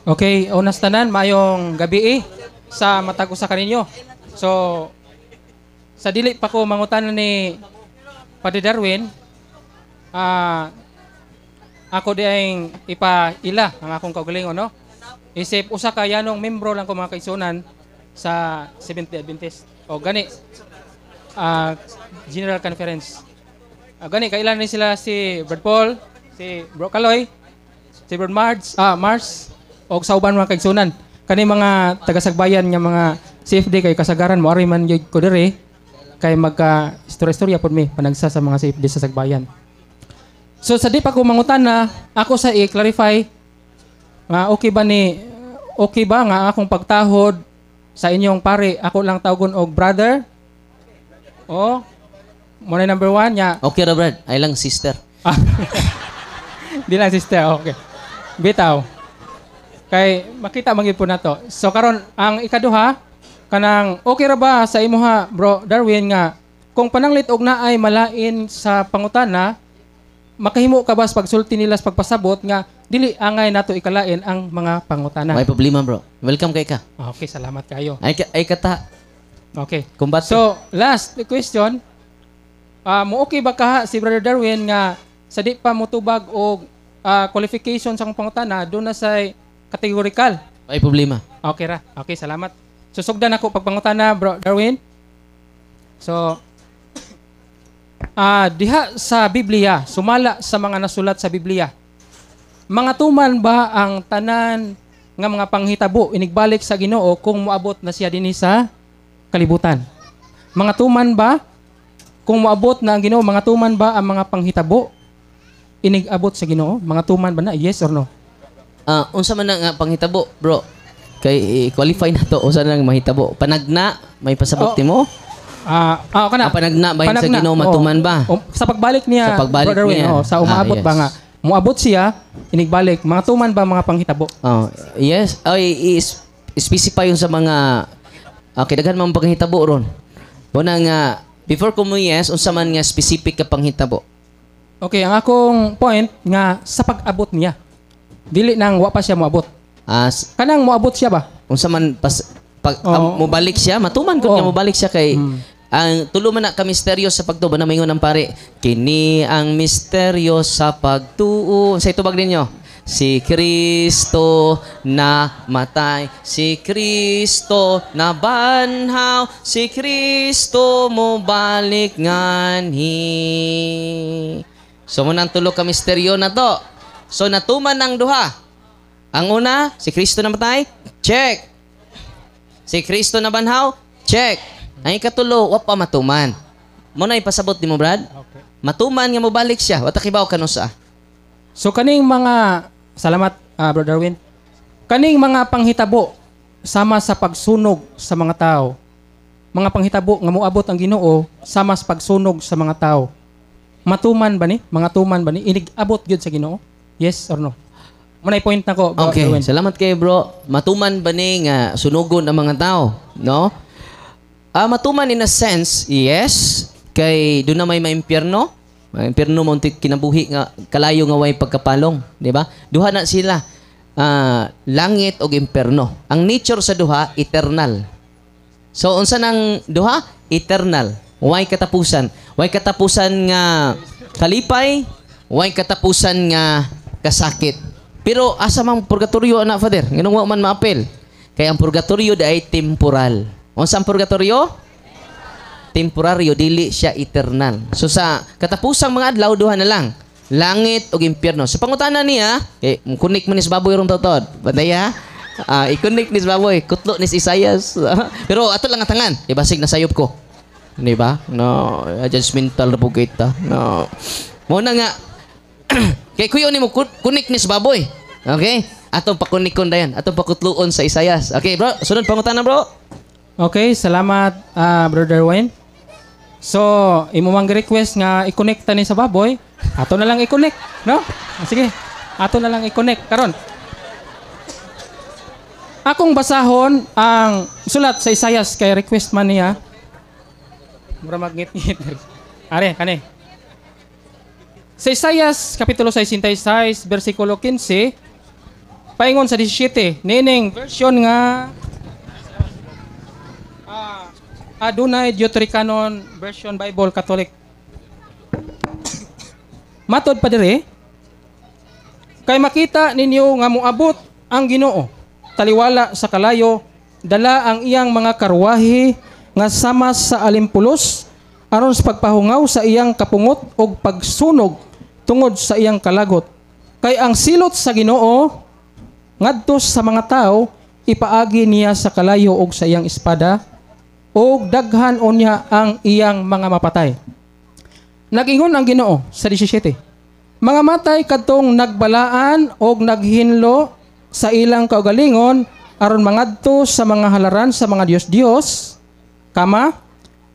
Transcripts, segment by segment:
Okay, unas tanan, mayong gabi sa matag usa kaninyo. So, sa dili pa ko mangutan ni Padre Darwin, ako di ay ipaila ang akong kaugalingon, no? Isip usa ka yanong membro lang ko mga kaigsunan sa Seventh-day Adventist. O gani, General Conference. Gani, kailan ni sila si Brad Paul, si Bro Kaloy, si Brad Mars, o sa uban mga kaigsunan. Kani mga tagasagbayan nga mga CFD kay kasagaran mo ari man gyud ko diri kay magka istorya pod mi panagsa sa mga CFD sa sagbayan. So sa di pa ko mangutan na ako sa i-clarify nga okay ba nga akong pagtahod sa inyong pare ako lang tawgon og brother? O mo na number 1 nya. Okay ra brad, ay lang sister. Di lang sister, okay. Bitaw. Kay makita magid po nato. So karon ang ikaduha kanang okay ra ba sa imuha Bro Darwin nga kung pananglit og naay malain sa pangutana makahimo ka ba sa pagsulti nila sa pagpasabot nga dili angay nato ikalain ang mga pangutana. May problema bro. Welcome kay ka. Okay, salamat kayo. Ay kata. Okay. Kumbate. So last question. Mo okay ba ka si Brother Darwin nga sa di pa motubag og qualification sa akong pangutana do na say categorical? May problema. Okay ra. Okay, salamat. Susugdan ako pagpangutana, Bro Darwin. So, diha sa Biblia, sumala sa mga nasulat sa Biblia, mga tuman ba ang tanan nga mga panghitabo inigbalik sa Ginoo kung moabot na siya dinhi sa kalibutan? Mga tuman ba kung moabot na ang Ginoo, mga tuman ba ang mga panghitabo inigabot sa Ginoo? Mga tuman ba na? Yes or no? Unsa man nga panghitabo, bro? Kay qualify na to unsa nang mahitabo? Panagna may pasabot mo? Kana. Panagna ba sa Ginoo matuman ba? Sa pagbalik niya, sa pagbalik Brother Darwin, niya. Sa umaabot Yes. ba nga? Muabot siya, inigbalik. Mga tuman ba mga panghitabo? Yes. Ay specify yung sa mga kidaghan mga panghitabo ron. Muna nga before ko mo yes, unsa man nga specific ka panghitabo? Okay, ang akong point nga sa pag-abot niya. Dili nang wa pa siya moabot. Kanang moabot siya ba? Unsa man mobalik siya, matuman ko nga mobalik siya kay ang tulo man na ka misteryo sa pagtuo na maingon ang pare. Kini ang misteryo sa pagtuo. Sa itubag ninyo. Si Kristo na matay, si Kristo na banhaw, si Kristo mo balik nganhi. So munang tulo ka misteryo na to. So natuman ang duha. Ang una, si Kristo na matay, check. Si Kristo na banhaw, check. Ang ikatulo, wa pa matuman. Mo na ipasabot ni mo, Brad? Okay. Matuman nga mo balik siya. Wata kibaw kanu sa. So kaning mga salamat Brother Darwin. Kaning mga panghitabo sama sa pagsunog sa mga tao. Mga panghitabo nga moabot ang Ginoo sama sa pagsunog sa mga tao. Matuman ba ni? Mga tuman ba ni? Inigabot gyud sa Ginoo? Yes or no? Munay point na ko, Bro Okay, Darwin. salamat kayo bro. Matuman ba ni nga sunugon ang mga tao? No? Matuman in a sense, yes. Kay doon na may maimpyerno. Maimpyerno mo kinabuhi nga kalayo nga way pagkapalong. Di ba? Duha na sila. Langit o impyerno. Ang nature sa duha, eternal. So, unsa nang duha? Eternal. Way katapusan. Way katapusan nga kalipay. Way katapusan nga kasakit. Pero asa mang purgatorio anak father? Nganong wa man maapil? Kaya ang purgatorio ay temporal. Unsa ang purgatorio? Temporaryo, dili siya eternal. So sa katapusang mga adlaw duha na lang. Langit o impyerno. Sa pangutana niya, kunik mo ni sa baboy rong tawtod. Banday ha? Ikunik ni sa baboy. Kutlo ni si Isaias. Pero ato lang ang tangan. Ibasig na sayop ko. Di ba? No. Judgmental na po kita. No. Muna nga. Kaya kuyo ni mo kunik ni sa baboy. Okay? Atong pakunikon dayan. Atong pakutluon sa Isaias. Okay bro? Sunod pangutana bro. Okay, salamat Brother Darwin. So, imo mang request nga i-connect tani sa baboy, ato na lang i-connect, no? Sige, ato na lang i-connect karon. Akong basahon ang sulat sa Isaias kay request man niya. Mura magngit-ngit. Are, kani. Sa Isaias kapitulo 66, bersikulo 15, paingon sa 17, nining version nga Adunay Deuterocanon version Bible Catholic. Matod pa dire, kay makita ninyo nga moabot ang Ginoo taliwala sa kalayo, dala ang iyang mga karwahe nga sama sa alimpulos aron sa pagpahungaw sa iyang kapungot o pagsunog tungod sa iyang kalagot. Kay ang silot sa Ginoo ngadto sa mga tao ipaagi niya sa kalayo og sa iyang espada og daghan unya ang iyang mga mapatay. Nag-ingon ang Ginoo sa 17, mga matay kadtong nagbalaan og naghinlo sa ilang kaugalingon aron mangadto sa mga halaran sa mga Dios-Dios, kama,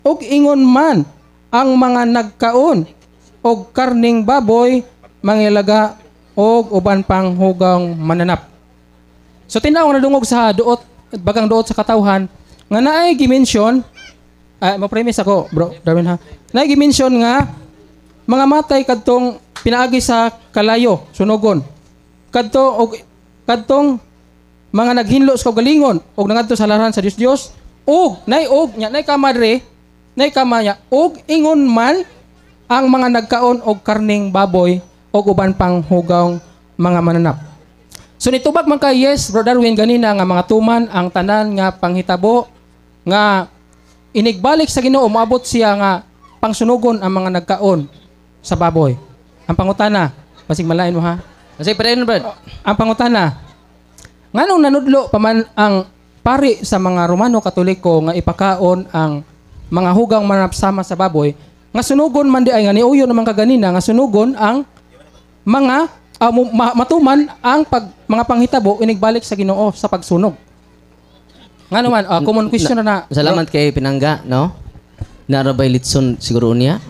og ingon man ang mga nagkaon og karning baboy, mangilaga og uban pang hugang mananap. So tinaw na dungog sa duot, bagang duot sa katawhan, nga naay gimension, mo-premise ako, bro, Darwin ha. Naay gimension nga mga matay kadtong pinaagi sa kalayo, sunugon. Kadtong mga naghinlo sa kaugalingon og nangadto sa halaran sa Dios og nay kamadre, nay kamaya og ingon man ang mga nagkaon og karning baboy og uban pang hugaw mga mananap. So nitubag man kay yes, Bro Darwin, ganina nga mga tuman ang tanan nga panghitabo nga inigbalik sa Ginoo, moabot siya nga pangsunugon ang mga nagkaon sa baboy. Ang pangutana, basig malain mo ha. Kasi pa rin, Brad. Ang pangutana, nganong nanudlo pa man ang pari sa mga Romano Katoliko nga ipakaon ang mga hugang manapsama sa baboy, nga sunugon man di ay nga niuyo naman kaganina nga sunugon ang mga matuman ang mga panghitabo inigbalik sa Ginoo sa pagsunog. Nga naman, common question na. Salamat kay Pinangga, no? Narabay litson siguro niya.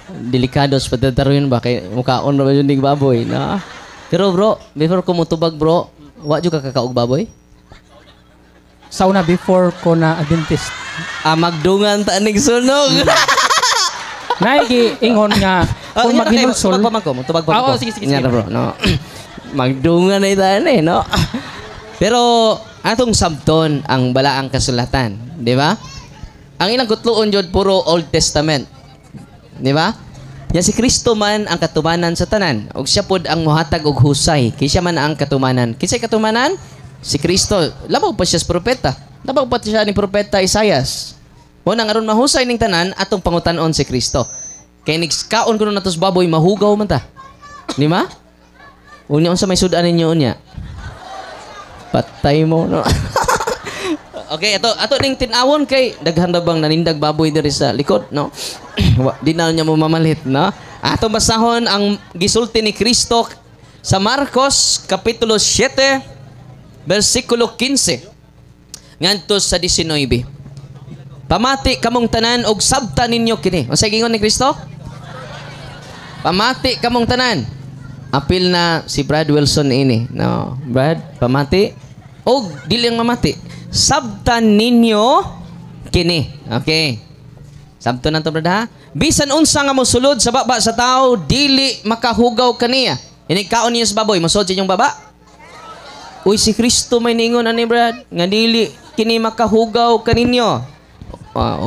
Delikados patataruin ba kay mukhaon ra yun ning baboy, na. Pero bro, before ko mutubag bro, wa jud ka kakaog baboy? Sauna before ko na Adventist. Magdungan ta ning sunog. Naigi ingon nga kung maghinulsol. Tubag pa ko. Sige. Nya bro, no. Magdungan na itan no. Pero atong sabton ang balaang kasulatan, di ba? Ang ilang kutloon jud puro Old Testament. Di ba? Ya si Kristo man ang katumanan sa tanan, ug siya pod ang mohatag og husay. Kay siya man ang katumanan. Kinsay katumanan? Si Kristo. Labaw pa siya sa propeta. Labaw pa siya ni propeta Isaias. Mo nang aron mahusay ning tanan atong pangutan-on si Kristo. Kay nigkaon kuno natos baboy mahugaw man ta. Di ba? Unya unsa may sudan ninyo unya? Patay mo no. Okay, ato ning tinawon kay daghan ra bang nanindag baboy diri sa likod, no? Di na niya mo mamalit, no? Ato basahon ang gisulti ni Kristo sa Marcos kapitulo 7 bersikulo 15 ngadto sa 19. Pamati kamong tanan og sabta ninyo kini. Unsay gingon ni Kristo? Pamati kamong tanan. Apil na si Brad Wilson ini, no? Brad, pamati og dili ang mamati. Sabtan ninyo kini. Okay. Sabton nato brad ha. Bisan unsa nga mosulod sa baba sa tao, dili makahugaw kaniya. Inikaon niya sa baboy, mosod sa inyong baba. Uy, si Kristo may ningon ani brad, nga dili kini makahugaw kaninyo.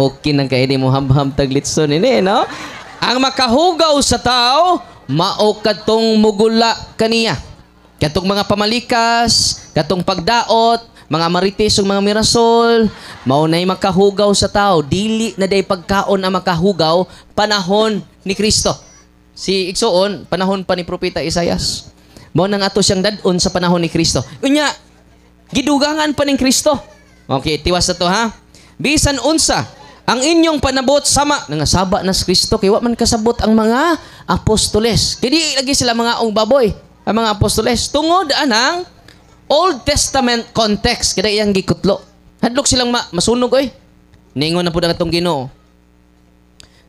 Okay nang kay di mo ham-ham taglitson ini, no? Ang makahugaw sa tao, mao kadtong mugula kaniya. Katong mga pamalikas, katong pagdaot, mga marites ug mga mirasol, mao nay makahugaw sa tao. Dili na day pagkaon ang makahugaw panahon ni Kristo. Si igsoon panahon pa ni propeta Isaias. Mao nang ato siyang dad-on sa panahon ni Kristo. Unya, gidugangan pa ning Kristo. Okay, tiwas na to ha. Bisan unsa ang inyong panabot sama nangasaba na si Kristo kay wa man kasabot ang mga apostoles. Kay di lagi sila mga ong baboy, ang mga apostoles tungod anang Old Testament context kada iyang gikutlo. Hadlok silang masunog oy. Ningon na pud ang atong Ginoo.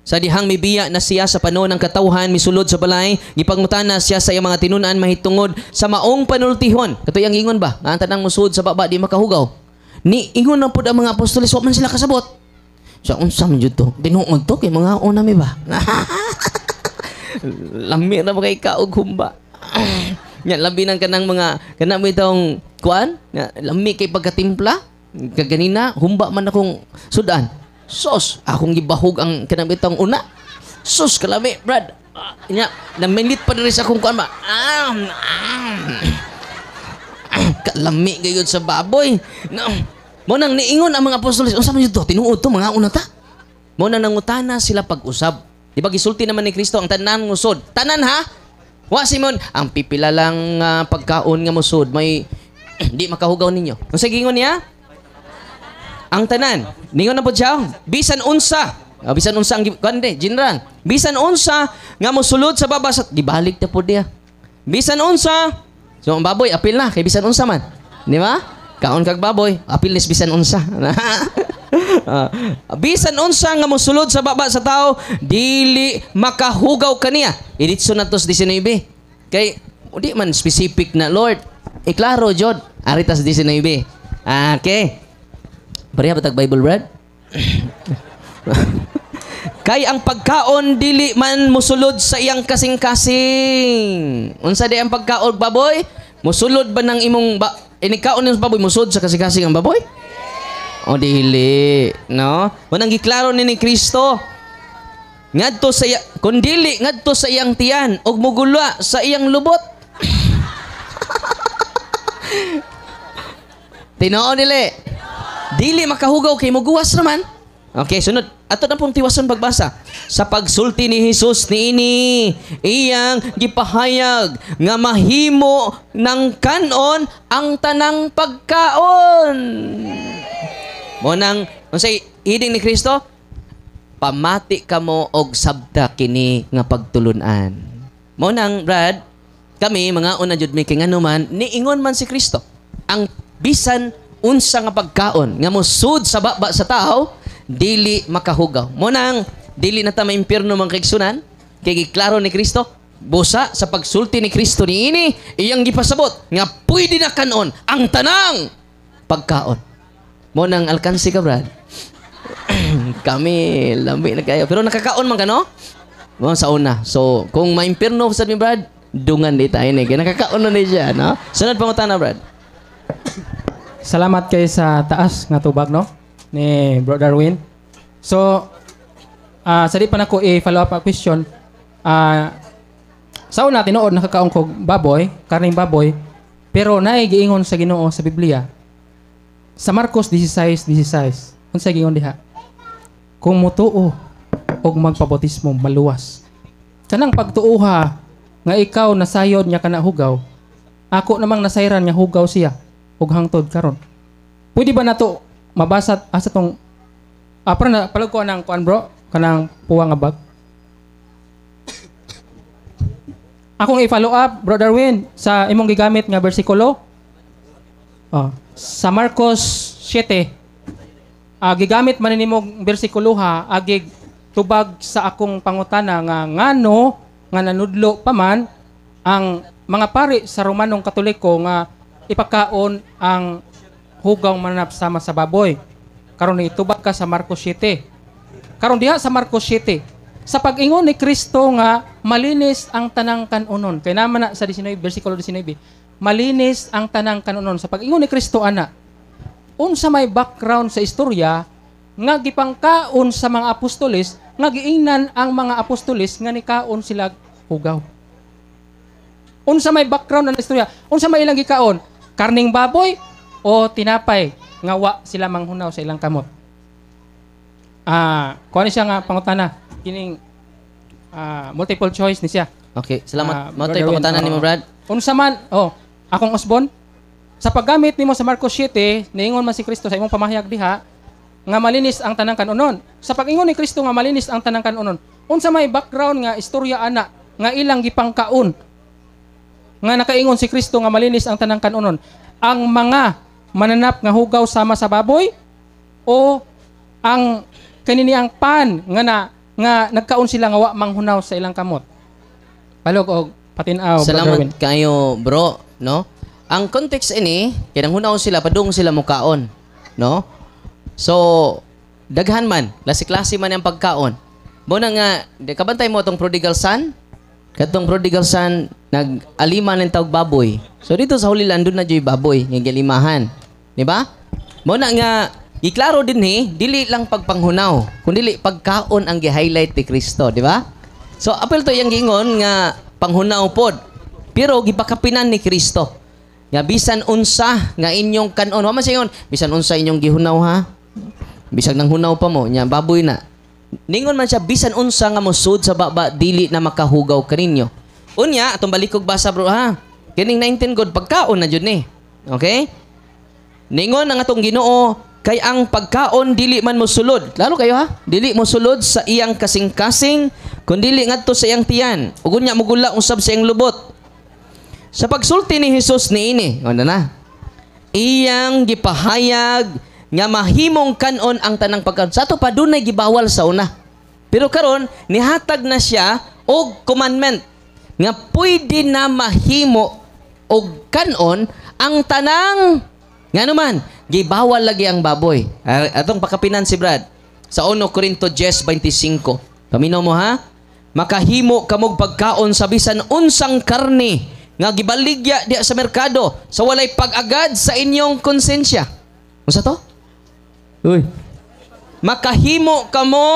Sa dihang mibiya na siya sa panahon ng katawhan misulod sa balay, gipangutana siya sa iyang mga tinunan mahitungod sa maong panultihon. Kato iyang ingon ba? Nga tanang musud sa baba di makahugaw. Ni ingon na pud ang mga apostoles wa man sila kasabot. Sa unsa man jud to? Tinuod to kay mga una mi ba? Lami na mga ikaog humba. Nya labi nang kanang mga kana mo itong kuan, lami kay pagkatimpla. Kaganina humba man akong sudan. Sos, akong gibahog ang kanang itong una. Sus, kalami, Brad. Nya namilit pa diri sa akong kuan ba. Kalami gayud sa baboy. No. Mo nang niingon ang mga apostoles, unsa man yun to? Tinuod to mga una ta. Mo nang nangutana sila pag-usab. Di ba gisulti naman ni Kristo ang tanan ngusod? Tanan ha? Wa Simon, ang pipila lang pagkaon nga musod may di makahugaw ninyo. Unsa gingon niya? Ang tanan. Ningon na po siya. Bisan unsa. Bisan unsa ang kande, general. Bisan unsa nga mosulod sa baba sa gibalik ta po dia. Bisan unsa. So ang baboy apil na kay bisan unsa man. Di ba? Kaon kag baboy, apil nis bisan unsa. Bisan unsa nga mosulod sa baba sa tao, dili makahugaw kaniya. Iditso na tos 19. Kay di man specific na Lord. Klaro jud. Aritas 19. Okay. Bariya ba tag Bible Brad? Kay ang pagkaon dili man mosulod sa iyang kasing-kasing. Unsa di ang pagkaon baboy? Mosulod ba ng imong inikaon ng baboy mosulod sa kasing-kasing ang baboy? O dili, no? Manang giklaro ni Kristo. Ngadto sa kun dili ngadto sa iyang tiyan ug mugulwa sa iyang lubot. Tinuod dili makahugaw kay muguwas raman. Okay, sunod. Ato na pong tiwason pagbasa. Sa pagsulti ni Jesus niini, iyang gipahayag nga mahimo ng kanon ang tanang pagkaon. Mo nang unsay hiding ni Kristo? Pamati kamo og sabta kini nga pagtulunan. Mo nang Brad, kami mga una jud mi kay nganuman niingon man si Kristo. Ang bisan unsa nga pagkaon nga mosud sa baba sa tao dili makahugaw. Mo nang dili na ta maimpierno man kaigsunan kay giklaro ni Kristo busa sa pagsulti ni Kristo niini iyang gipasabot nga pwede na kanon ang tanang pagkaon. Mo nang alkansi ka Brad. Kami lambi na kayo pero nakakaon man ka no? Mo sa una. So kung maimpierno sa mi Brad, dungan di tayo ni kay nakakaon na ni siya no. Sunod pangutana Brad. Salamat kay sa taas nga tubag no ni Bro Darwin. So sa di pa nako i-follow up a question. Sa una tinuod nakakaon kog baboy, karning baboy, pero naay giingon sa Ginoo sa Biblia. Sa Marcos 16:16. Unsa giingon diha? Kung motuo og magpabautismo maluwas. Kanang pagtuoha nga ikaw nasayod niya kana hugaw, ako namang nasayran niya hugaw siya ug hangtod karon. Pwede ba nato mabasa asa tong para na palag ko nang kuan bro kanang puwa nga bag. Akong i-follow up Bro Darwin sa imong gigamit nga bersikulo. Sa Marcos 7 gigamit man nimo bersikulo ha agig tubag sa akong pangutana nga ngano nga nanudlo pa man ang mga pari sa Romanong Katoliko nga ipakaon ang hugaw mananap sama sa baboy. Karon itubag ka sa Marcos 7. Karon diha sa Marcos 7, sa pag-ingon ni Kristo nga malinis ang tanang kanunon. Kay naman na sa 19 bersikulo 19, malinis ang tanang kanunon. Sa pag-ingon ni Kristo ana, unsa may background sa istorya nga gipangkaon sa mga apostoles nga giingnan ang mga apostoles nga nikaon sila hugaw. Unsa may background na istorya? Unsa may ilang gikaon? Karning baboy o tinapay nga wa sila manghunaw sa ilang kamot. Kuha ni siya nga pangutana. Kining multiple choice ni siya. Okay, salamat. Mao tay pangutana nimo Brad. Unsa man, akong Osbon, sa paggamit nimo sa Marcos 7, niingon man si Kristo sa imong pamahayag diha nga malinis ang tanang kanunon. Sa pag-ingon ni Kristo nga malinis ang tanang kanunon, unsa may background nga istorya ana nga ilang gipangkaon nga nakaingon si Kristo nga malinis ang tanang kanunon? Ang mga mananap nga hugaw sama sa baboy o ang kanini ang pan nga nagkaon sila nga wa manghunaw sa ilang kamot? Palog og patinaw. Salamat kayo bro, no? Ang context ini, kinang hunaw sila padung sila mukaon, no? So daghan man, klase-klase man ang pagkaon. Mo na nga, kabantay mo tong prodigal son, Katong prodigal son, nag-alima ng tawag baboy. So dito sa Holy Land, doon na dyo'y baboy, yung galimahan. Di ba? Muna nga, iklaro din dili lang pagpanghunaw, kundi pagkaon ang gi-highlight ni Kristo, di ba? So apel to yung gingon nga panghunaw pod. Pero gipakapinan ni Kristo. Nga bisan unsa nga inyong kanon, wa man sayon, bisan unsa inyong gihunaw ha. Bisag nang hunaw pa mo, nya baboy na. Ningon man siya bisan unsa nga mosud sa baba dili na makahugaw kaninyo. Unya atong balikog basa bro ha. Kining 19 god pagkaon na jud ni. Okay? Ningon ang atong Ginoo kay ang pagkaon dili man mosulod. Lalo kayo ha, dili mosulod sa iyang kasing-kasing kundi dili ngadto sa iyang tiyan. Ug unya mogula usab sa iyang lubot. Sa pagsulti ni Jesus niini, ano na? Iyang gipahayag nga mahimong kanon ang tanang pagkaon. Sa ato pa dunay gibawal sa una. Pero karon nihatag na siya og commandment nga pwede na mahimo og kanon ang tanang nga naman gibawal lagi ang baboy. Atong pakapinan si Brad sa 1 Corinto 10:25. Paminaw mo ha? Makahimo kamog pagkaon sa bisan unsang karne nga gibaligya diya sa merkado sa walay pag-agad sa inyong konsensya. Unsa to? Uy. Makahimo kamo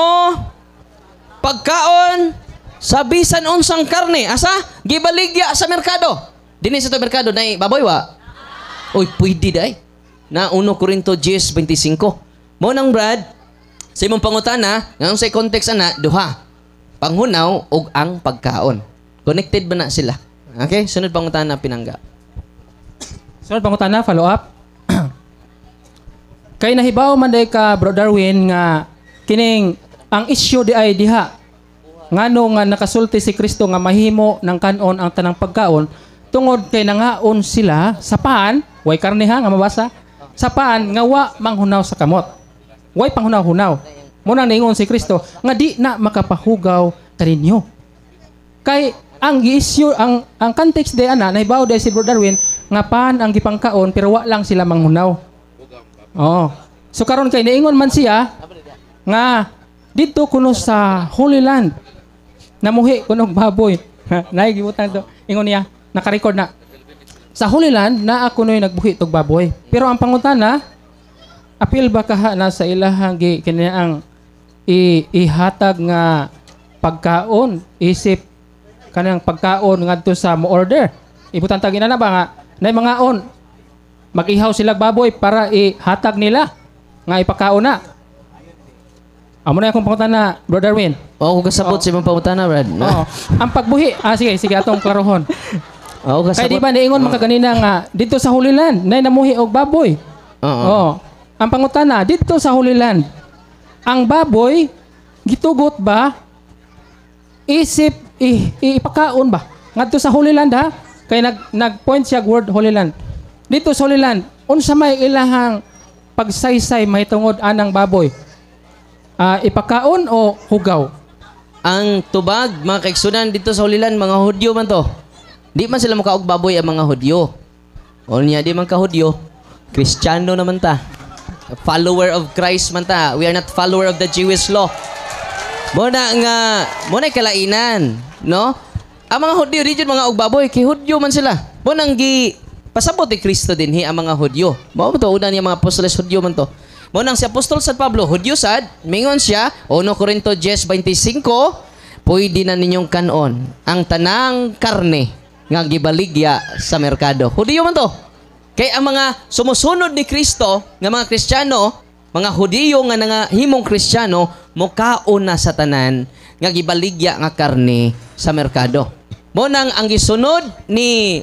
pagkaon sa bisan unsang karne. Asa? Gibaligya sa merkado. Dinhi sa to merkado nay baboy wa? Uy, pwede day. Na 1 Corinto 10:25. Mo nang Brad, sa imong pangutana, ngayong sa context ana, duha. Panghunaw ug ang pagkaon. Connected ba na sila? Okay, sunod pangutana pinangga. Sunod pangutana, follow up. Kay nahibaw man day ka Bro Darwin nga kining ang issue di ay diha. Ngano nga nakasulti si Kristo nga mahimo ng kanon ang tanang pagkaon tungod kay nangaon sila sa paan, way karne ha nga mabasa. Sa paan nga wa manghunaw sa kamot. Way panghunaw-hunaw. Muna ningon si Kristo nga di na makapahugaw kaninyo. Kay ang issue ang context day ana nahibaw day si Bro Darwin nga paan ang gipangkaon pero wa lang sila manghunaw. Oh. So karon kay niingon man siya nga dito kuno sa Holy Land namuhi kuno baboy. Nay gibutan to. Ingon niya, naka-record na. Sa Holy Land na ako noy nagbuhi tog baboy. Pero ang pangutana, apil ba kaha na sa ilahang kaniang ihatag nga pagkaon, isip kanang pagkaon ngadto sa mo order. Ibutan tagin na ba nga nay mga on mag-ihaw sila baboy para ihatag nila nga ipakaon na. Amo na akong pangutana, Bro Darwin. Oo, kasabot sa imong pangutana, Brad. Oo. Ang pagbuhi, sige atong klarohon. Oo, kasabot. Kaya di ba niingon man kaganina nga dito sa Holy Land nay namuhi og baboy. Oo. Ang pangutana dito sa Holy Land, ang baboy gitugot ba isip ipakaon ba ngadto sa Holy Land ha? Kay nag-point siya word Holy Land. Dito sa Holy Land, unsa may ilahang pagsaysay mahitungod anang baboy? Ipakaon o hugaw? Ang tubag, mga kaigsunan dito sa Holy Land, mga Hudyo man to. Di man sila makaog baboy ang mga Hudyo. O niya, di man ka Hudyo. Kristiyano naman ta. Follower of Christ man ta. We are not follower of the Jewish law. Muna kalainan, no? Ang mga Hudyo, di dyan mga og baboy, kay Hudyo man sila. Munang pasabot ni Kristo din ang mga Hudyo. Mao to una niya mga apostoles Hudyo man to. Mo nang si Apostol San Pablo Hudyo sad, mingon siya 1 Corinto 10:25, pwede na ninyong kanon ang tanang karne nga gibaligya sa merkado. Hudyo man to. Kay ang mga sumusunod ni Kristo nga mga Kristiyano, mga Hudyo nga nangahimong Kristiyano, mokaon na sa tanan nga gibaligya nga karne sa merkado. Mo nang ang gisunod ni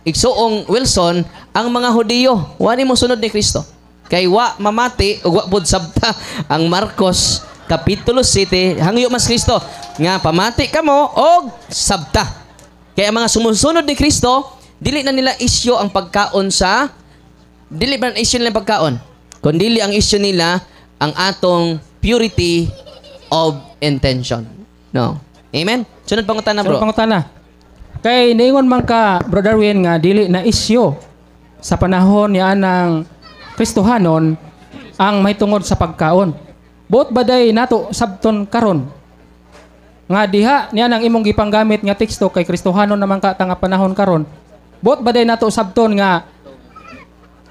Igsoong Wilson, ang mga Hudyo, wani mo sunod ni Kristo. Kay wa mamati, o wa pod sabta, ang Marcos, Kapitulo 7, hangyo mas Kristo, nga pamati ka mo, o sabta. Kaya mga sumusunod ni Kristo, dili na nila isyo ang pagkaon sa, dili ba ang isyo nila pagkaon? Kundi ang isyo nila, ang atong purity of intention. No? Amen? Sunod pangutana, bro. Sunod pangutana. Kay niingon man ka, Bro Darwin, nga dili na isyo sa panahon ni anang Kristohanon ang mahitungod sa pagkaon. Buot baday nato sabton karon nga diha niya nang imong gipanggamit nga teksto kay Kristohanon naman ka tanga panahon karon. Bot ba day nato sabton nga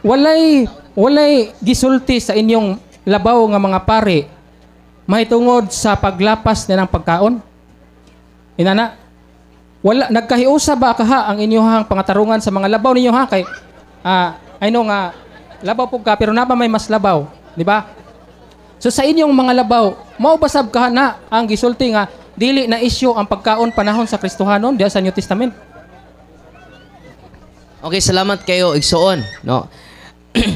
walay gisulti sa inyong labaw nga mga pare mahitungod sa paglapas na ng pagkaon? Inana, wala nagkahiusa ba kaha ang inyohang pangatarungan sa mga labaw ninyo ha kay I know nga labaw pug ka pero na ba may mas labaw, di ba? So sa inyong mga labaw, mao basab kaha na ang gisulti nga dili na isyu ang pagkaon panahon sa Kristohanon diya sa New Testament. Okay, salamat kayo igsoon, no.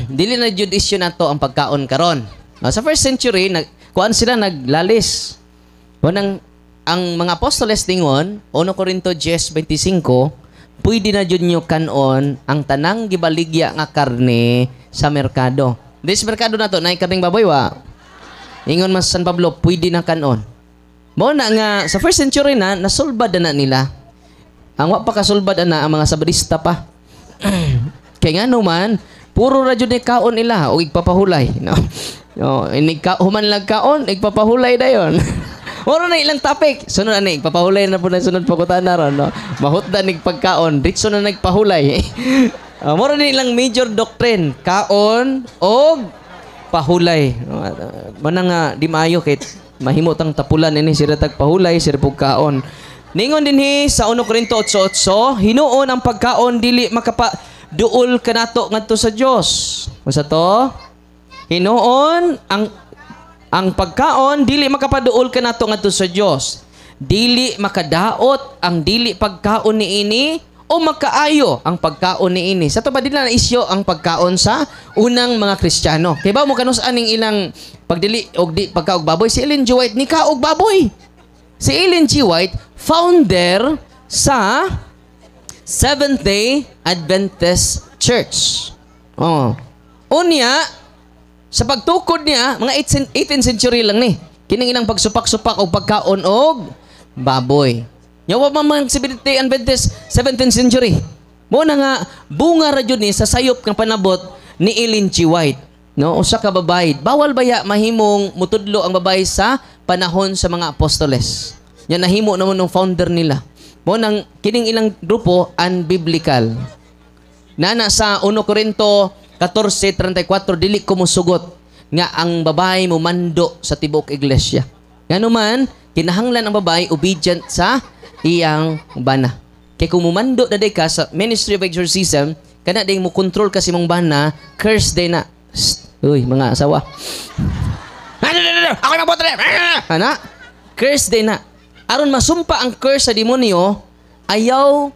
Dili na jud issue nato ang pagkaon karon. No, sa first century kuan sila naglalis. Wanang ang mga apostoles tingon 1 Corinto 10:25 pwede na jud nyo kanon ang tanang gibaligya nga karne sa merkado. This merkado nato nay karning baboy wa. Ingon man San Pablo pwede na kanon. Mo na nga sa first century na nasulbad na nila. Ang wa pa kasulbad na ang mga sabrista pa. Kaya nga naman puro ra jud ni kaon nila o igpapahulay, no. No, human lang kaon, igpapahulay dayon. Oro na ilang topic. Sunod na igpapahulay na po na sunod pakutan na ron, no. Mahutda nig pagkaon, ditso na nagpahulay. Moro na ilang major doctrine, kaon og pahulay. Mana nga di maayo kay mahimo tang tapulan ini sira tag pahulay, sira pug kaon. Ningon dinhi sa 1 Corinto 8:8, hinuon ang pagkaon dili makapaduol kanato ngadto sa Dios. Unsa to? Hinuon ang pagkaon dili makapaduol kanato ngadto sa Dios. Dili makadaot ang dili pagkaon niini o makaayo ang pagkaon niini. Sa to ba dili na isyo ang pagkaon sa unang mga Kristiyano. Kay ba mo kanus-an ning ilang pagdili og di pagkaog baboy si Ellen G. White ni kaog baboy. Si Ellen G. White founder sa Seventh-day Adventist Church. Oh. Unya sa pagtukod niya, mga 18th century lang ni. Kining ilang pagsupak-supak o pagkaon og baboy. Yawa pa man Seventh-day Adventist 17th century. Mo na nga bunga ra jud ni sa sayop ng panabot ni Ellen G. White. No, usa ka babae. Bawal baya mahimong mutudlo ang babae sa panahon sa mga apostoles. Yan nahimo naman ng founder nila. Mo nang kining ilang grupo unbiblical. Nana sa 1 Corinto 14:34 dili ko mosugot nga ang babae mo mando sa tibok iglesia. Ngano man kinahanglan ang babae obedient sa iyang bana. Kay kung mumando na day ka sa ministry of exorcism, kana day mo control kasi mong bana, curse day na. Uy, mga asawa. Ako na boto na. Ana? Curse day na. Aron masumpa ang curse sa demonyo, ayaw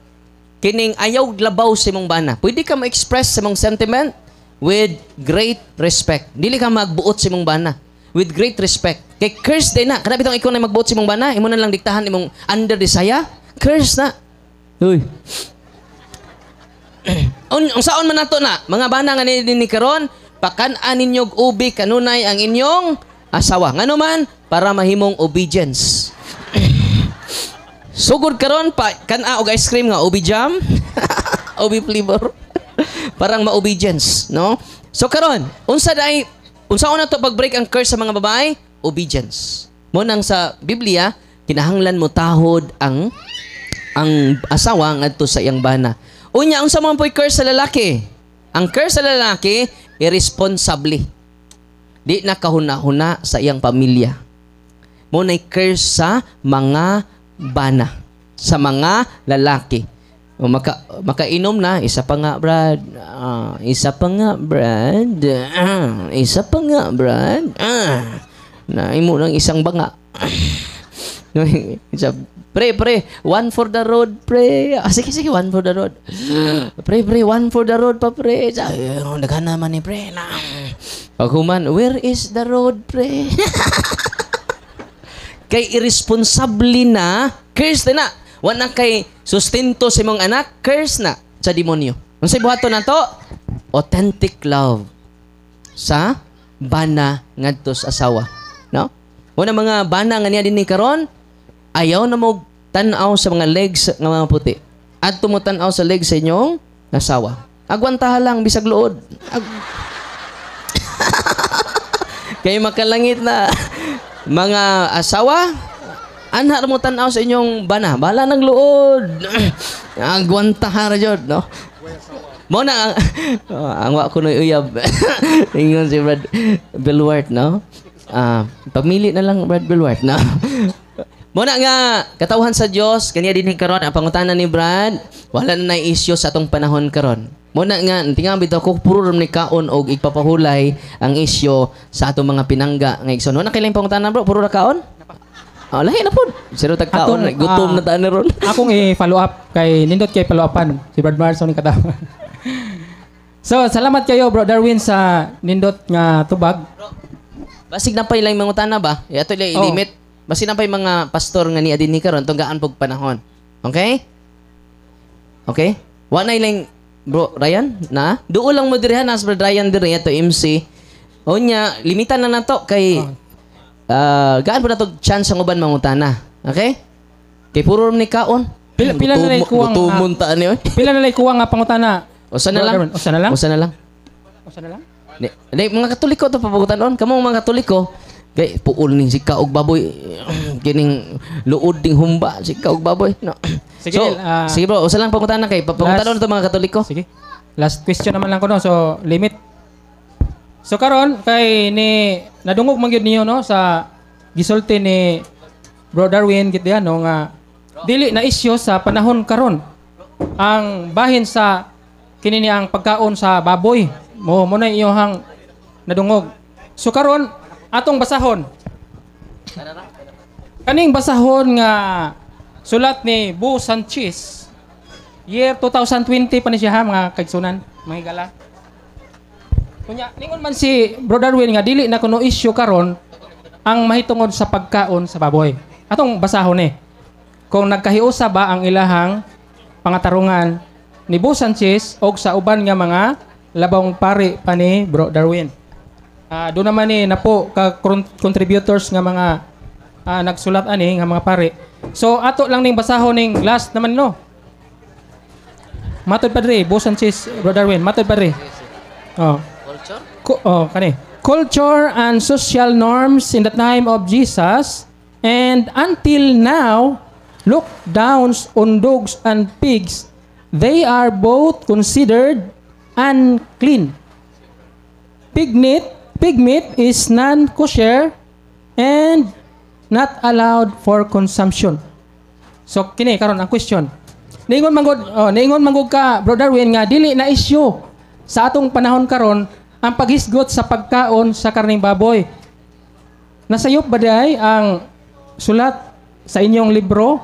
labaw sa imong bana. Pwede ka ma-express sa imong sentiment with great respect. Dili ka magbuot sa imong bana. With great respect. Kay curse day na. Kada bitong ikaw na magbuot sa imong bana, imo na lang diktahan imong under desire. Curse na. Uy. Ang saon man nato na, mga bana nga ni karon, pakan-an ninyo og ubi kanunay ang inyong asawa. Ngano man para mahimong obedience. Sugod karon pa kan-a og ice cream nga ubi jam. Ubi flavor. Parang ma-obedience, no? So karon, unsaon na to pag-break ang curse sa mga babae? Obedience. Mo nang sa Biblia, kinahanglan mo tahod ang asawa ngadto sa iyang bana. Unya, unsa man po'y curse sa lalaki? Ang curse sa lalaki, irresponsible. Di na kahuna-huna sa iyang pamilya. Mo na'y curse sa mga bana, sa mga lalaki. O makainom na, isa pa nga, Brad. Isa pa nga, Brad. Isa pa nga, Brad. Naay mo lang isang banga. Pre, one for the road, pre. Sige, one for the road. Pre, one for the road pa, pre. Naghan naman ni pre. Paghuman, where is the road, pre? Kay irresponsible na, curse na. Wala kay sustento sa imong anak, curse na sa demonyo. Ang sa buhaton na to, authentic love sa bana ngadto sa asawa. No? Wala mga bana nga niya din ni karon, ayaw na mo tan-aw sa mga legs ng mga puti. At tumutanaw sa legs sa inyong asawa. Agwantaha lang, bisag luod. Kaya makalangit na mga asawa, Ana mo tanaw sa inyong bana. Bala ng luod. Ang gwantahara jud, no? Mo na ang wa ko noy uyab. Ingon si Brad Bilwart, no? Pagmili na lang Brad Bilwart, no? Mo na nga katawhan sa Dios kaniya dinhi karon ang pangutanan ni Brad, wala na nay issue sa atong panahon karon. Mo na nga tinga bitaw ko puro ni kaon og igpapahulay ang issue sa atong mga pinangga nga igsoon. Wala kailang pangutanan bro, puro ra kaon? Lahi na po. Sino tagkaon, gutom na taan na ron. Akong i-follow up kay nindot kay follow upan si Brad Marson ni katawa. So, salamat kayo Bro Darwin sa nindot nga tubag. Basig na pa ilang mga utana ba? Ito i-limit. Basig na pa yung mga pastor nga ni adin ni karon tunggaan pog panahon. Okay? Okay? Wa na ilang Bro Ryan na duo lang mo diri nas Bro Ryan diri to MC. Onya, limitan na nato kay gaan po na to chance ang uban mangutana. Okay? Kay puro ni kaon. Pila na lay kuwang tumunta ni oy. Pila na lay kuwang nga pangutana. Usa na lang. Usa na lang. Usa na lang. Usa na lang. Di, mga Katoliko to papagutan-on. Kamong mga Katoliko, kay puul ning sika og baboy. Kining luod ding humba sika og baboy. No. Sige, so, sige bro, usa lang pangutana kay papagutan-on to mga Katoliko. Sige. Last question naman lang ko no. So, limit. So karon kay ni nadungog man gyud niyo no sa gisulti ni Bro Darwin gid diha no nga dili na issue sa panahon karon ang bahin sa kini ang pagkaon sa baboy mo na iyohang nadungog. So karon atong basahon. Kaning basahon nga sulat ni Bu Sanchez year 2020 pa ni siya ha, mga kaigsunan, mga higala. Kunya, lingon man si Bro Darwin nga dili na kuno issue karon ang mahitungod sa pagkaon sa baboy. Atong basahon kung nagkahiusa ba ang ilahang pangatarungan ni Bu Sanchez o sa uban nga mga labong pari pa ni Bro Darwin. Doon naman na po ka contributors nga mga nagsulat ani nga mga pari. So ato lang ning basahon ning last naman no. Matod padre Bu Sanchez, Bro Darwin, matod padre. Oh. Kani. Culture and social norms in the time of Jesus and until now look downs on dogs and pigs. They are both considered unclean. Pig meat is non-kosher and not allowed for consumption. So kini karon ang question. Niingon manggod ka Bro Darwin nga dili na issue sa atong panahon karon ang paghisgot sa pagkaon sa karning baboy. Nasayop ba day ang sulat sa inyong libro?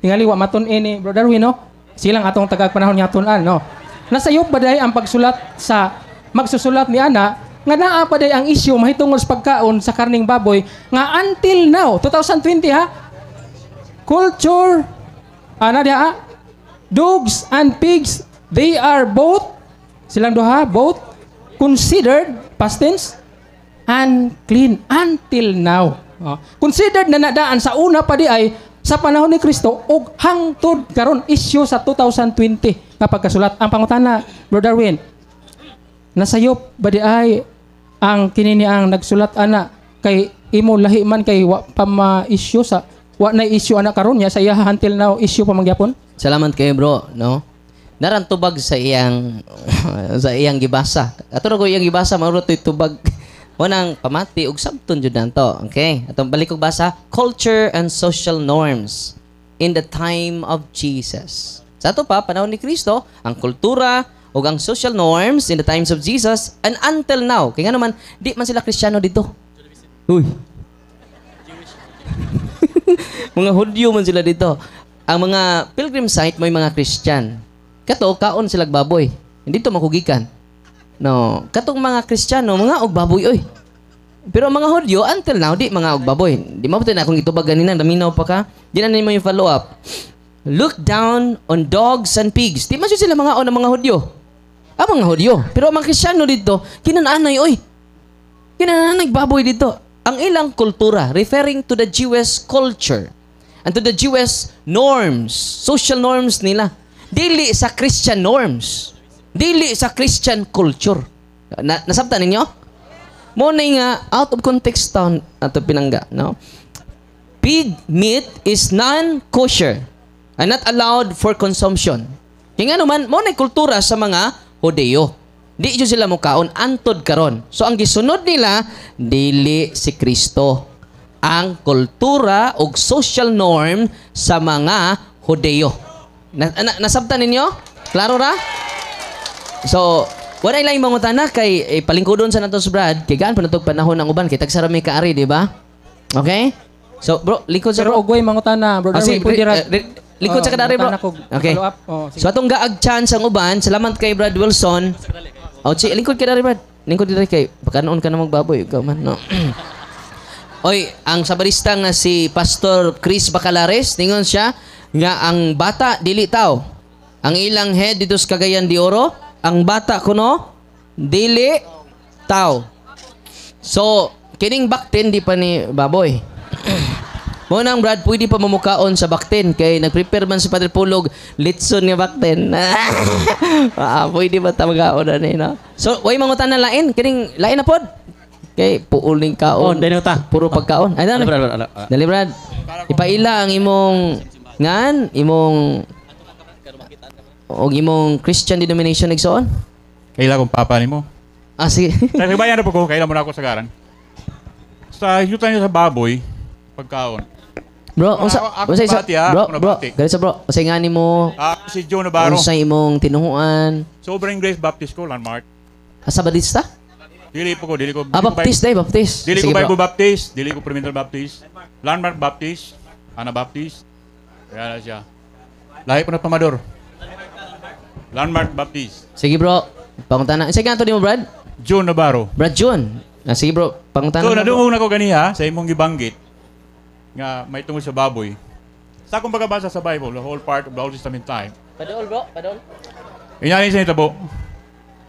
Tingali wa matun-in ni Bro Darwin no? Silang atong tagag panahon nga tun-an no. Nasayop ba day ang pagsulat sa magsusulat ni ana nga naa pa day ang issue mahitungod sa pagkaon sa karning baboy nga until now 2020 ha. Culture dogs and pigs they are both silang duha both considered past tense unclean until now. Considered na nadaan sa una pa di ay sa panahon ni Kristo og hangtod karon issue sa 2020 nga pagkasulat. Ang pangutana Bro Darwin, nasayop ba di ay ang kinini ang nagsulat ana kay imo lahi man kay wa pa ma-issue sa wa na issue ana karon nya sa iya until now issue pa mangyapon? Salamat kayo bro, no? Narantubag sa iyang sa iyang gibasa. Ato na ko iyang gibasa mauro to'y tubag. Wanang pamati og sabton jud nanto. Okay? Atong balik og basa, culture and social norms in the time of Jesus. Sa ato pa panahon ni Kristo, ang kultura ug ang social norms in the times of Jesus and until now. Kaya nga naman di man sila Kristiyano dito. Uy. Mga Hudyo man sila dito. Ang mga pilgrim site may mga Christian. Kato kaon sila baboy. Hindi to makugikan. No, katong mga Kristiyano mga og baboy oy. Pero ang mga Hudyo until now di mga og baboy. Di mabuti na akong itubag ganina daminaw pa ka. Di na nimo yung follow up. Look down on dogs and pigs. Di man sila mga on ang mga Hudyo. Ang mga Hudyo. Pero ang mga Kristiyano dito kinananay oy. Kinananay baboy dito. Ang ilang kultura referring to the Jewish culture and to the Jewish norms, social norms nila. Dili sa Christian norms. Dili sa Christian culture. Nasabtan ninyo? Mo na nga out of context town ato pinangga, no? pig meat is non-kosher and not allowed for consumption. Kaya nga naman, mo na kultura sa mga Hodeo. Di yun sila mukaon, antod karon. So ang gisunod nila, dili si Kristo. Ang kultura o social norm sa mga Hodeo. Nasabtan ninyo? Klaro ra? So, wala ilang mga na kay palingkodon sa natos Brad, kay gaan pa natog panahon ng uban, kay tagsarami kaari, di ba? Okay? So, bro, likod sa Pero bro. ugway mga tana, brother. Sige, Pwede ra. likod sa kadari, bro. Okay. So, atong gaag chance ang uban, salamat kay Brad Wilson. Lingkod ka dari, Brad. Lingkod dari kay, pakanoon ka na magbaboy. Ikaw man, no? Oy, ang sabarista nga si Pastor Chris Bacalares, tingon siya, nga ang bata, dili tao. Ang ilang head dito sa Cagayan de Oro, ang bata kuno, dili tao. So, kining baktin, di pa ni baboy. Munang Brad, pwede pa mamukaon sa baktin kay nag-prepare man si Padre Pulog litson nga baktin. Pwede ba tamagaon na no? So, way mangutan na lain, kining lain na pod. Kay puuling kaon. Dali ta. Puro pagkaon. Ay dali. Dali Brad. Ipaila ang imong ngan, imong imong Christian denomination igsoon. Kaila kong papa ni mo. Sige. Sa bayan na po ko, kaila mo na ako sa garan. Sa yutan niyo sa baboy, pagkaon. Bro, unsay isa? bati, ha? Bro, Ako bro. nabati. Ganito bro. Unsay nga nimo? Si Joe Navarro. Unsay imong tinuhuan? Sobrang Grace Baptist ko, landmark. Sabadista? Dili po ko, dili ko. Baptist day, Baptist. Dili ko Sige, Bible bro. Baptist, dili ko Primitive Baptist. Landmark Baptist, Ana Baptist. Kaya na siya. Lahi po na pamador. Landmark Baptist. Sige bro. Pangutana. Unsay nga ni mo, Brad? Joe Navarro. Brad John. Sige bro. Pangutana. So, na, bro. nadungog na ko ganiha sa imong gibanggit nga may tungkol sa baboy. Sa akong pagkabasa sa Bible, the whole part of the Old Testament time, Padol bro, padol. inyani sa itabo,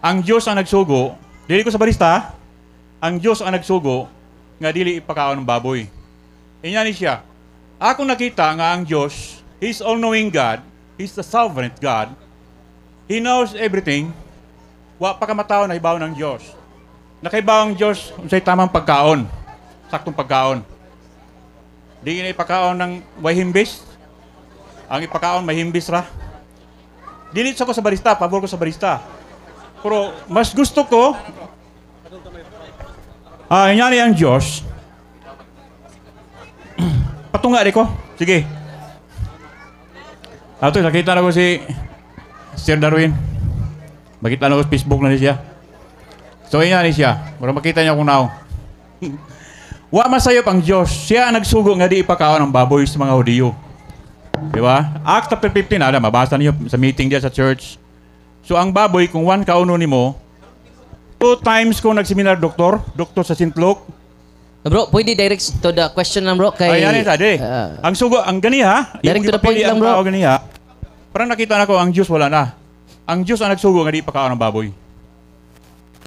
ang Diyos ang nagsugo, dili ko sa barista, ang Diyos ang nagsugo nga dili ipakaon ng baboy. Inyani siya, akong nakita nga ang Diyos, He's all-knowing God, He's the sovereign God, He knows everything, wa pa kamatao na ibaw ng Diyos. Nakaibaw ang Diyos unsay tamang pagkaon, saktong pagkaon. Di na ipakaon ng may himbis, ang ipakaon may himbis ra. Dilit ko sa barista, pabor ko sa barista. Pero mas gusto ko, inyani ang Diyos, patunga rin ko. Sige. Ato, nakita na ko si Sir Darwin. Makita na ko sa Facebook na siya. So, inyani siya. Para makita niya kung nao. Wa masayop ang Diyos. Siya ang nagsugo nga di ipakaon ng baboy sa mga Hudiyo. Di ba? Acts chapter 15, mabasa niyo sa meeting diya sa church. So, ang baboy, kung one kauno ni mo, 2 times ko nagseminar doktor sa St. Luke. Bro, pwede direct to the question lang bro kay Ayan ito, ang sugo, ang ganiha, direct to the point lang bro. Ganiha, parang nakita na ko, ang Diyos wala na. Ang Diyos ang nagsugo nga di ipakaon ng baboy.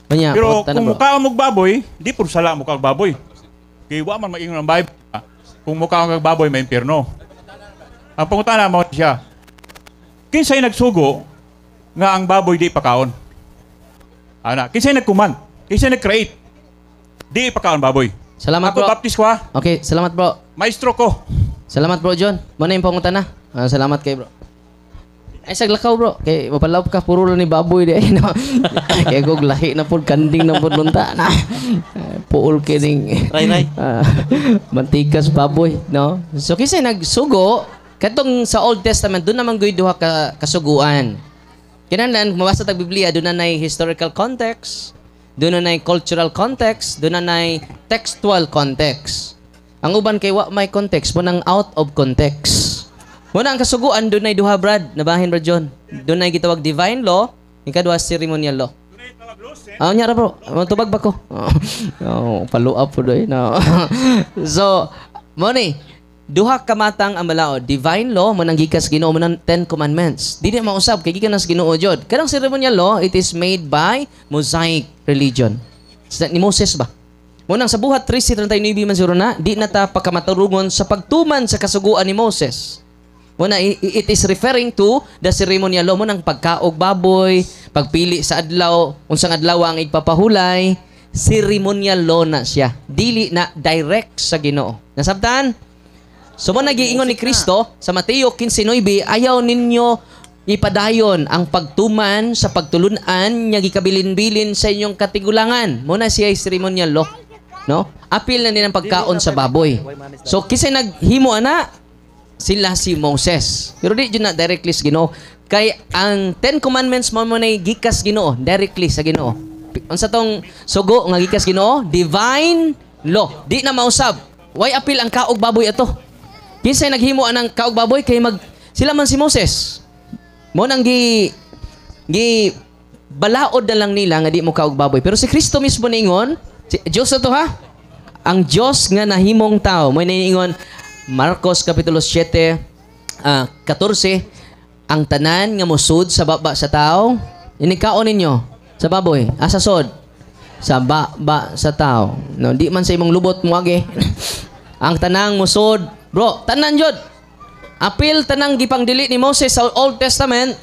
Banya, Pero pangutana, kung bro. mukha mong baboy, di puro sala mukha ang baboy. Kaya wa man maingon ang Bible. Kung mukha ang baboy, may impyerno. Ang pangutana mo siya, kinsay nagsugo nga ang baboy di ipakaon? Ana, kinsay nagkuman? Kinsay nag-create? Di ipakaon baboy. Salamat Ako bro. baptist ko ha. Okay, salamat bro. Maestro ko. Salamat bro John. Mo na yung pangutana. Salamat kay bro. Ay saglakaw bro. Kay mapalaw ka puro lang ni baboy di no. Kay gog lahi na pud kanding na pud lunta na. Puol kining. Ray. Mantikas baboy, no? So kisay nagsugo katong sa Old Testament doon naman gyud duha ka kasuguan. Kinahanglan mabasa tag Biblia doon na nay historical context, doon na nay cultural context, doon na nay textual context. Ang uban kay wa may context mo nang out of context. Muna ang kasuguan doon ay duha Brad, nabahin Brad John. Doon ay gitawag divine law, ikaduha ceremonial law. Nya ra bro, matubag ba ko? Follow up po doy. No. So, mo ni duha ka matang ang malaod, divine law mo nang gikas Ginoo mo nang 10 commandments. Dili mausab kay gikan nas Ginoo jud. Kanang ceremonial law, it is made by Mosaic religion. Ni Moses ba? Munang sa buhat 13:39 man siguro na, di na ta pagkamaturugon sa pagtuman sa kasuguan ni Moses. Muna, it is referring to the ceremonial law mo ng pagkaog baboy, pagpili sa adlaw, unsang adlaw ang igpapahulay, ceremonial law na siya. Dili na direct sa Ginoo. Nasabtan? So mo nagiingon ni Kristo sa Mateo 15:9, ayaw ninyo ipadayon ang pagtuman sa pagtulunan nya gikabilin-bilin sa inyong katigulangan. Muna siya ceremonial law, no? Apil na nilang pagkaon sa baboy. So kisay naghimo ana sila si Moses. Pero di jud na directly sa Ginoo. Kay ang 10 commandments mo na gikas Ginoo, directly sa Ginoo. Unsa tong sugo nga gikas Ginoo? Divine law. Di na mausab. Why apil ang kaog baboy ato? Kinsay naghimo anang kaog baboy kay sila man si Moses. Mo nang gi balaod na lang nila nga di mo kaog baboy. Pero si Kristo mismo niingon, si Dios to ha. Ang Dios nga nahimong tao, mo niingon Marcos kapitulo 7 14, ang tanan nga musud sa baba sa tao, inikaon ninyo sa baboy, asa sod sa baba sa tao. No, di man sa imong lubot mo agi. Ang tanang musod, bro, tanan jud. Apil tanang gipangdili ni Moses sa Old Testament,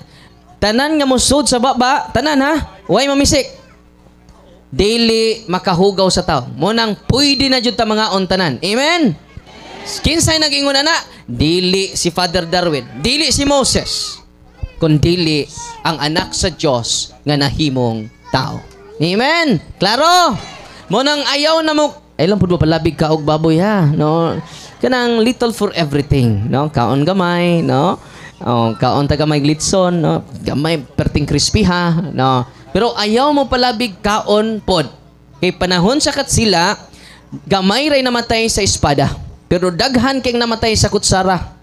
tanan nga musud sa baba, tanan ha, way mamisik. Dili makahugaw sa tao. Mo nang pwede na jud ta mga on tanan. Amen. Kinsay nag-ingon ana? Dili si Father Darwin, dili si Moses, kundi ang anak sa Dios nga nahimong tao. Amen. Klaro? Mo nang ayaw na mo ilang pud palabig ka og baboy ha, no? Kanang little for everything, no? Kaon gamay, no? Oh, kaon ta gamay glitson, no? Gamay perting crispy ha, no? Pero ayaw mo palabig kaon pod. Kay panahon sa katsila, gamay ray namatay sa espada. Pero daghan kay namatay sa kutsara.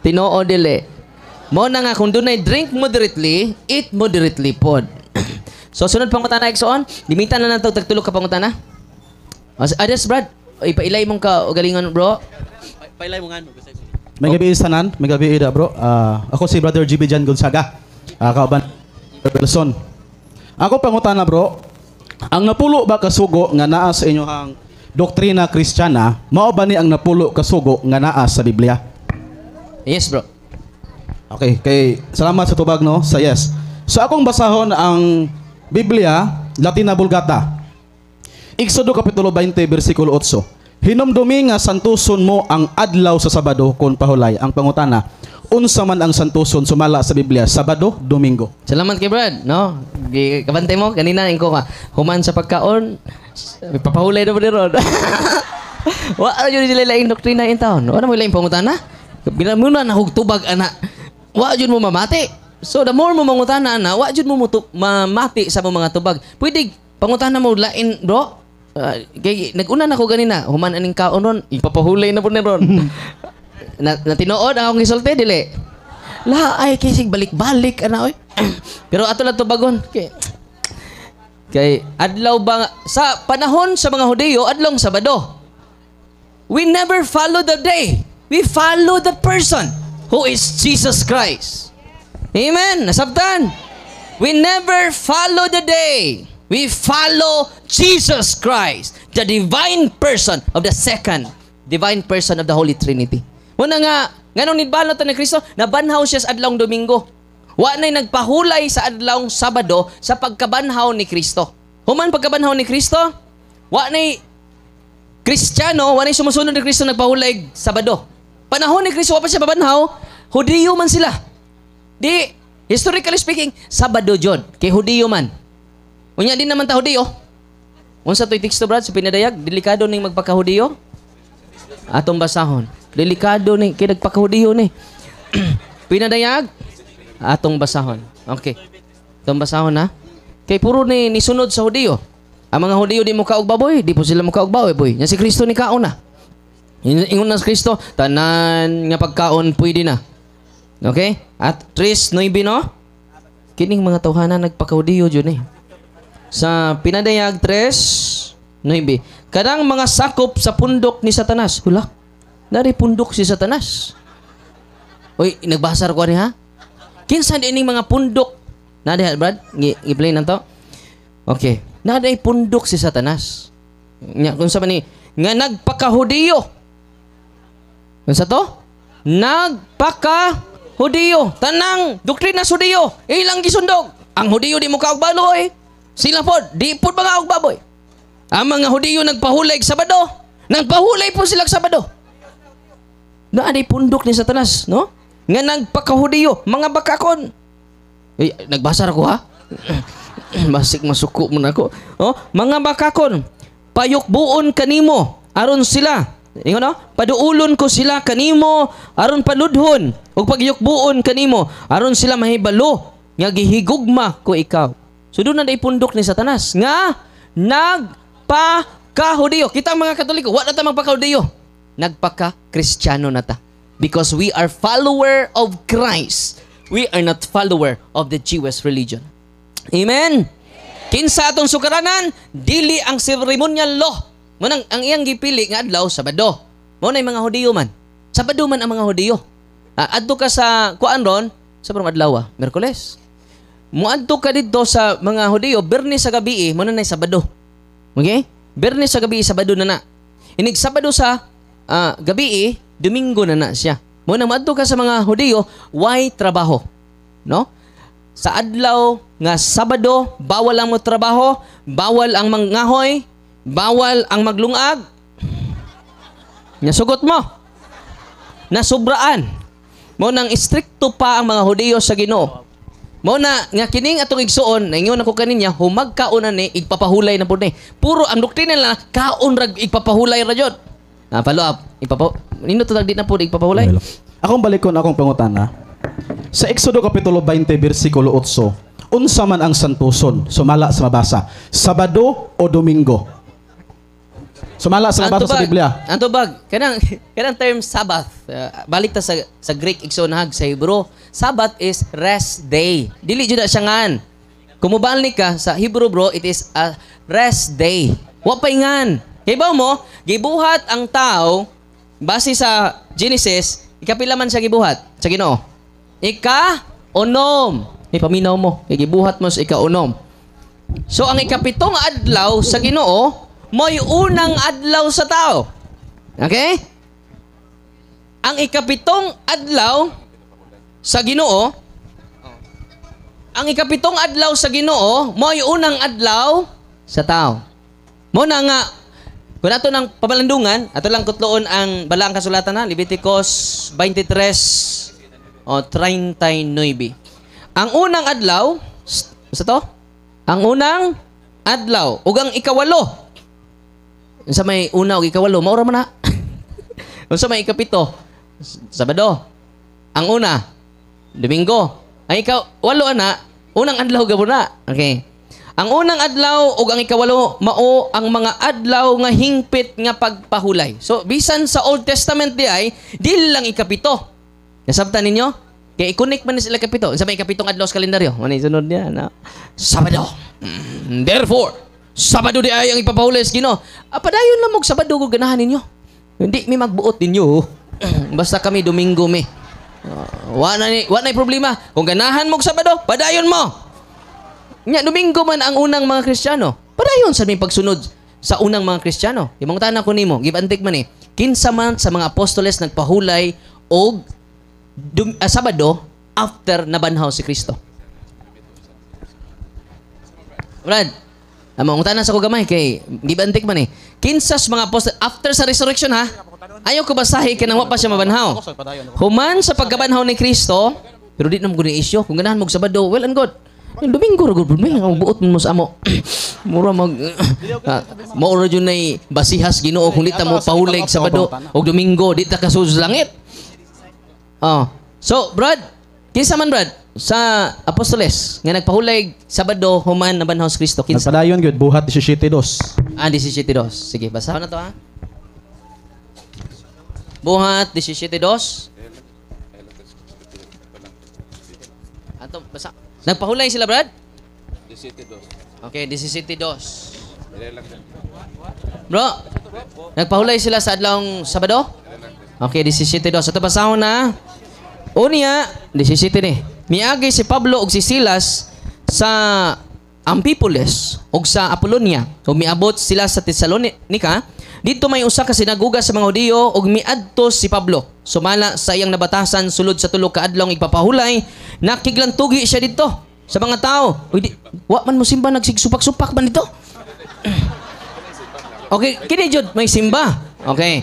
Tinoo dili. Mo na nga kung dunay drink moderately, eat moderately pod. So sunod pangutana igsoon, limitan na nato tagtulo ka pangutana. Adas Brad, ipailay mong ka o galingon bro. Pailay mo nga. May gabi isanan, may gabi ida bro. Ako si Brother GB Jan Gonzaga. Kauban Wilson. Ako pangutana bro, ang napulo ba kasugo nga naa sa inyong doktrina Kristiyana, mao ba ni ang napulo kasugo nga naa sa Biblia? Yes bro. Okay, kay salamat sa tubag no, sa yes. So akong basahon ang Biblia, Latina Vulgata. Exodo kapitulo 20 bersikulo 8. Hinumdumi nga santuson mo ang adlaw sa Sabado kon pahulay. Ang pangutana, unsa man ang santuson sumala sa Biblia, Sabado, Domingo? Salamat kay Brad, no? Kabantay mo kanina ingko ka. Human sa pagkaon, papahulay na po ni Ron. Wa jud sila laing doktrina in town. Ano mo laing pangutana? Binamuna na hugtubag ana. Wa jud mo mamati. So the more mo mangutana ana, wa jud mo mamati sa mga tubag. Pwede pangutana mo lain, bro. Kay nag-una na ko ganina, human aning kaon ron, ipapahulay na po ni Ron. na tinuod akong gisulti dili. La ay kisig balik-balik ana oy. Pero ato lang tubagon. Kay adlaw ba sa panahon sa mga Hudiyo, adlong Sabado. We never follow the day. We follow the person who is Jesus Christ. Amen. Nasabtan. We never follow the day. We follow Jesus Christ, the divine person of the second divine person of the Holy Trinity. Muna nga, nganong nidbalot ni Kristo, nabanhaw siya sa adlawng Domingo. Wa na'y nagpahulay sa adlawng Sabado sa pagkabanhaw ni Kristo. Human pagkabanhaw ni Kristo, wa na'y Kristiyano, wa na'y sumusunod ni Kristo nagpahulay Sabado. Panahon ni Kristo, wa pa siya pabanhaw, Hudiyo man sila. Di, historically speaking, Sabado John, kay Hudiyo man. Unya din naman ta Hudiyo. Unsa to'y teksto Brad sa pinadayag, delikado ning magpaka-Hudiyo. Atong basahon. Delikado ni kay nagpaka-Hudiyo ni. Pinadayag atong basahon. Okay. Atong basahon ha. Kay puro ni nisunod sa Hudiyo. Ang mga Hudiyo di mo kaog baboy, di po sila mo kaog baboy boy. Nya si Kristo ni kaon na. Ingon na si Kristo, tanan nga pagkaon pwede na. Okay? At 3:9 no? Kining mga tawhanan nagpaka-Hudiyo jud eh. Sa pinadayag 3:9. Kadang mga sakop sa pundok ni Satanas. Hula. Dari pundok si Satanas. Oy, nagbasar ko ni ha? Kinsa dining mga pundok? Nada Brad, i-play nanto. Okay. Nada pundok si Satanas. Nya kun sa man ni nga nagpaka-Hudiyo. Unsa to? Nagpaka-Hudiyo. Tanang doktrina sa Hudiyo. Ilang gisundog. Ang Hudiyo di mo kaog baloy. Sila pod, di pod mga og baboy. Ang mga Hudiyo nagpahulay Sabado, Nagpahulay po sila Sabado. Naaday pundok ni Satanas, no? Nga nagpakahudiyo, mga bakakon. Nagbasa ako ha? Basik masuko mo na ako. Oh, mga bakakon, payukbuon kanimo, aron sila. Ingon no? Paduulon ko sila kanimo, aron paludhon. Ug pagyukbuon kanimo, aron sila mahibalo nga gihigugma ko ikaw. So doon na day pundok ni Satanas nga nagpakahudiyo. Kita mga Katoliko, wa na ta magpakahudiyo. Nagpaka-Kristiyano na ta. Because we are follower of Christ. We are not follower of the Jewish religion. Amen? Kinsa atong sukaranan, dili ang ceremonial law. Manang ang iyang gipili nga adlaw Sabado. Mao nay mga Hudiyo man. Sabado man ang mga Hudiyo. Adto ka sa kuan ron sa parang adlaw, Miyerkules. Muadto ka dito sa mga Hudiyo, Biyernes sa gabi, mo na nay Sabado. Okay? Biyernes sa gabi, Sabado na. Inig Sabado sa gabi, Domingo na siya. Mo na maadto ka sa mga Hudiyo, why trabaho? No? Sa adlaw nga Sabado, bawal ang mo trabaho, bawal ang mangahoy, bawal ang maglungag. Nasugot mo. Nasubraan. Mo nang istrikto pa ang mga Hudiyo sa Ginoo. Mo na nga kining atong igsuon, naingon ako kaninya, humagkaon na ni igpapahulay na pud ni. Puro ang doktrina nila kaon rag igpapahulay ra jud. Follow up. Nino to di na pud igpapahulay. Akong balikon akong pangutana. Sa Exodo Kapitulo 20, versikulo 8, unsa man ang santuson? Sumala sa mabasa. Sabado o Domingo? Sumala sa mabasa sa Biblia. Antubag, kanang term Sabbath. Balik ta sa Greek igsonhag sa Hebrew. Sabbath is rest day. Dili jud siya ngan. Kumubal ni ka sa Hebrew bro, it is a rest day. Wa paingan. Hibaw mo, gibuhat ang tao base sa Genesis, ikapila man siya gibuhat sa Ginoo. Ika-unom. Paminaw mo, gibuhat mo sa ika-unom. So ang ikapitong adlaw sa Ginoo, mo'y unang adlaw sa tao. Okay? Ang ikapitong adlaw sa Ginoo, mo'y unang adlaw sa tao. Mo na nga, kung ato ng pamalandungan, ato lang kutloon ang balaang kasulatan na, Leviticus 23 o 39. Ang unang adlaw, sa to? Ang unang adlaw, ug ang ikawalo. Sa may una ug ikawalo, maura man na. Sa may ikapito, Sabado. Ang una, Domingo. Ang ikawalo na, unang adlaw gabo na. Okay. Ang unang adlaw ug ang ikawalo mao ang mga adlaw nga hingpit nga pagpahulay. So bisan sa Old Testament di ay dili lang ikapito. Nasabtan ninyo? Kaya i-connect man sila kapito. Sa may ikapitong adlaw sa kalendaryo. Ano sunod niya? No? Sabado. Therefore, Sabado di ay ang ipapahulay sa Ginoo. Padayon lang mog Sabado kung ganahan ninyo. Hindi mi magbuot ninyo. Basta kami Domingo mi. Wa na problema. Kung ganahan mog Sabado, padayon mo. Nya Domingo man ang unang mga Kristiyano. Padayon sa may pagsunod sa unang mga Kristiyano. Imong tanan ko nimo, gibantik man kinsa man sa mga apostoles nagpahulay og Sabado after nabanhaw si Kristo. Brad, among tanan sa ko gamay kay gibantik man kinsa sa mga apostoles after sa resurrection ha. Ayaw ko basahi kay nang wa pa siya mabanhaw. Human sa pagkabanhaw ni Kristo, pero di nam gud ni isyu kung ganahan mo Sabado, well and good. Domingo ra gud may ang buot mo sa amo. Mura mag maura jud nay basihas Ginoo kung di ta mo pahulay Sabado ug Domingo di ta kasud sa langit. So, Brad, kinsa man Brad sa apostoles nga nagpahulay Sabado human nabanhaw si Kristo kinsa? Nagpadayon gyud buhat 17:2. 17:2. Sige, basa na to ha. Buhat 17:2. Ato basa. Nagpahulay sila, Brad? 17:2. Okay, 17:2. Bro, nagpahulay sila sa adlawng Sabado? Okay, 17:2. Ito basahon na. Unya, 17 ni. Miagi si Pablo ug si Silas sa Ampipolis ug sa Apolonia. Ug miabot sila sa Tesalonica. Dito may usa ka sinaguga sa mga Hudiyo ug miadto si Pablo. Sumala sa iyang nabatasan sulod sa tulo ka adlaw igpapahulay, nakiglantugi siya dito sa mga tao. Wa man mo simba nagsigsupak-supak man dito. Okay, kini jud may simba. Okay.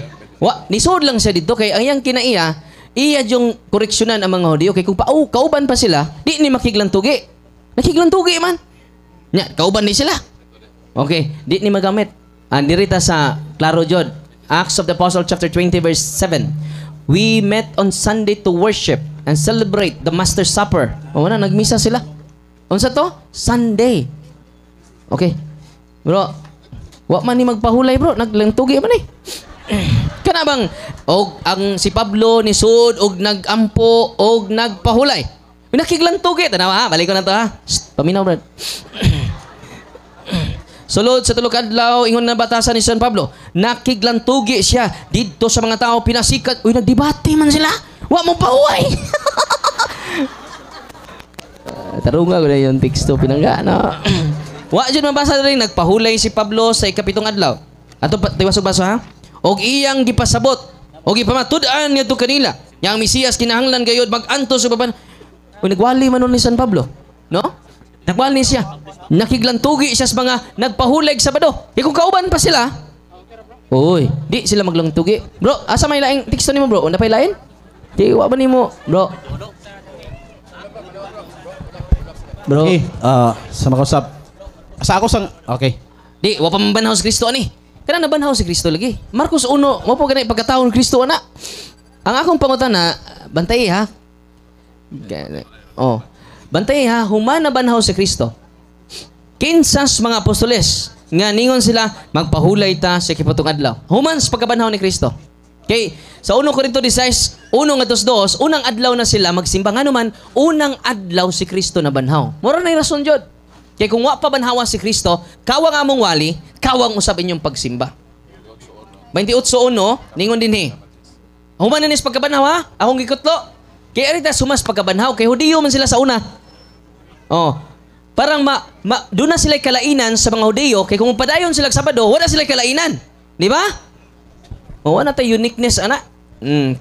Nisod lang siya dito kay ang iyang kinaiya, iya yung koreksyonan ang mga Hudyo kay kung kauban pa sila, di ni makiglantugi. Nakiglantugi man. Nya, kauban ni sila. Okay, di ni magamit. Dirita sa klaro jud. Acts of the Apostle chapter 20 verse 7. We met on Sunday to worship and celebrate the Master's Supper. O na, nagmisa sila. Unsa to? Sunday. Okay. Bro, wa man ni magpahulay bro, naglantugi man eh. Kana bang og ang si Pablo ni sud og nagampo og nagpahulay. Pinakiglantugi tanawa ha, balik ko na to ha. Shh, paminaw brad. Sulod sa tulog adlaw ingon na batasan ni San Pablo, nakiglantugi siya didto sa mga tao pinasikat. Uy, nagdebate man sila. Wa mo pahuway. Tarunga ko na yung teksto pinangga no. Wa jud mabasa rin nagpahulay si Pablo sa ikapitong adlaw. Ato tiwas-baso ha. Og iyang gipasabot og ipamatud-an ngadto kanila yang Mesiyas kinahanglan gayud mag-antos sa baban. Uy, nagwali man nun ni San Pablo, no? Nagwali siya. Nakiglantugi siya sa mga nagpahuleg Sabado. E kung kauban pa sila, uy, di sila maglantugi. Bro, asa may laing teksto nimo bro? Una pay lain? Di wa ba nimo, bro? Bro, Okay, sa makausap. Sa ako sang okay. di wa pa mabanhaw si Kristo ani. Kana nabanhaw si Kristo lagi. Marcos 1, mo po ganay pagkataon ni Kristo ana. Ang akong pangutana, bantay ha. Oh. Bantay ha, humana banhaw si Kristo. Kinsas mga apostoles nga ningon sila magpahulay ta sa ikapitong adlaw. Human sa pagkabanhaw ni Kristo. Kay sa 1 Corinto 16, 1-2, unang adlaw na sila magsimba nga naman, unang adlaw si Kristo na banhaw. Mura na yung rason jud. Kay kung wa pa banhawa si Kristo, kawang among wali, kawang usab inyong pagsimba. 28:1 ningon dinhi. Human na nis pagkabanhaw ha, akong gikutlo. Kay arita sumas pagkabanhaw kay Hudiyo man sila sa una. Oh. Parang doon na sila kalainan sa mga Hudiyo kay kung padayon sila sa Sabado, wala sila kalainan. Di ba? O wala tayo uniqueness ana.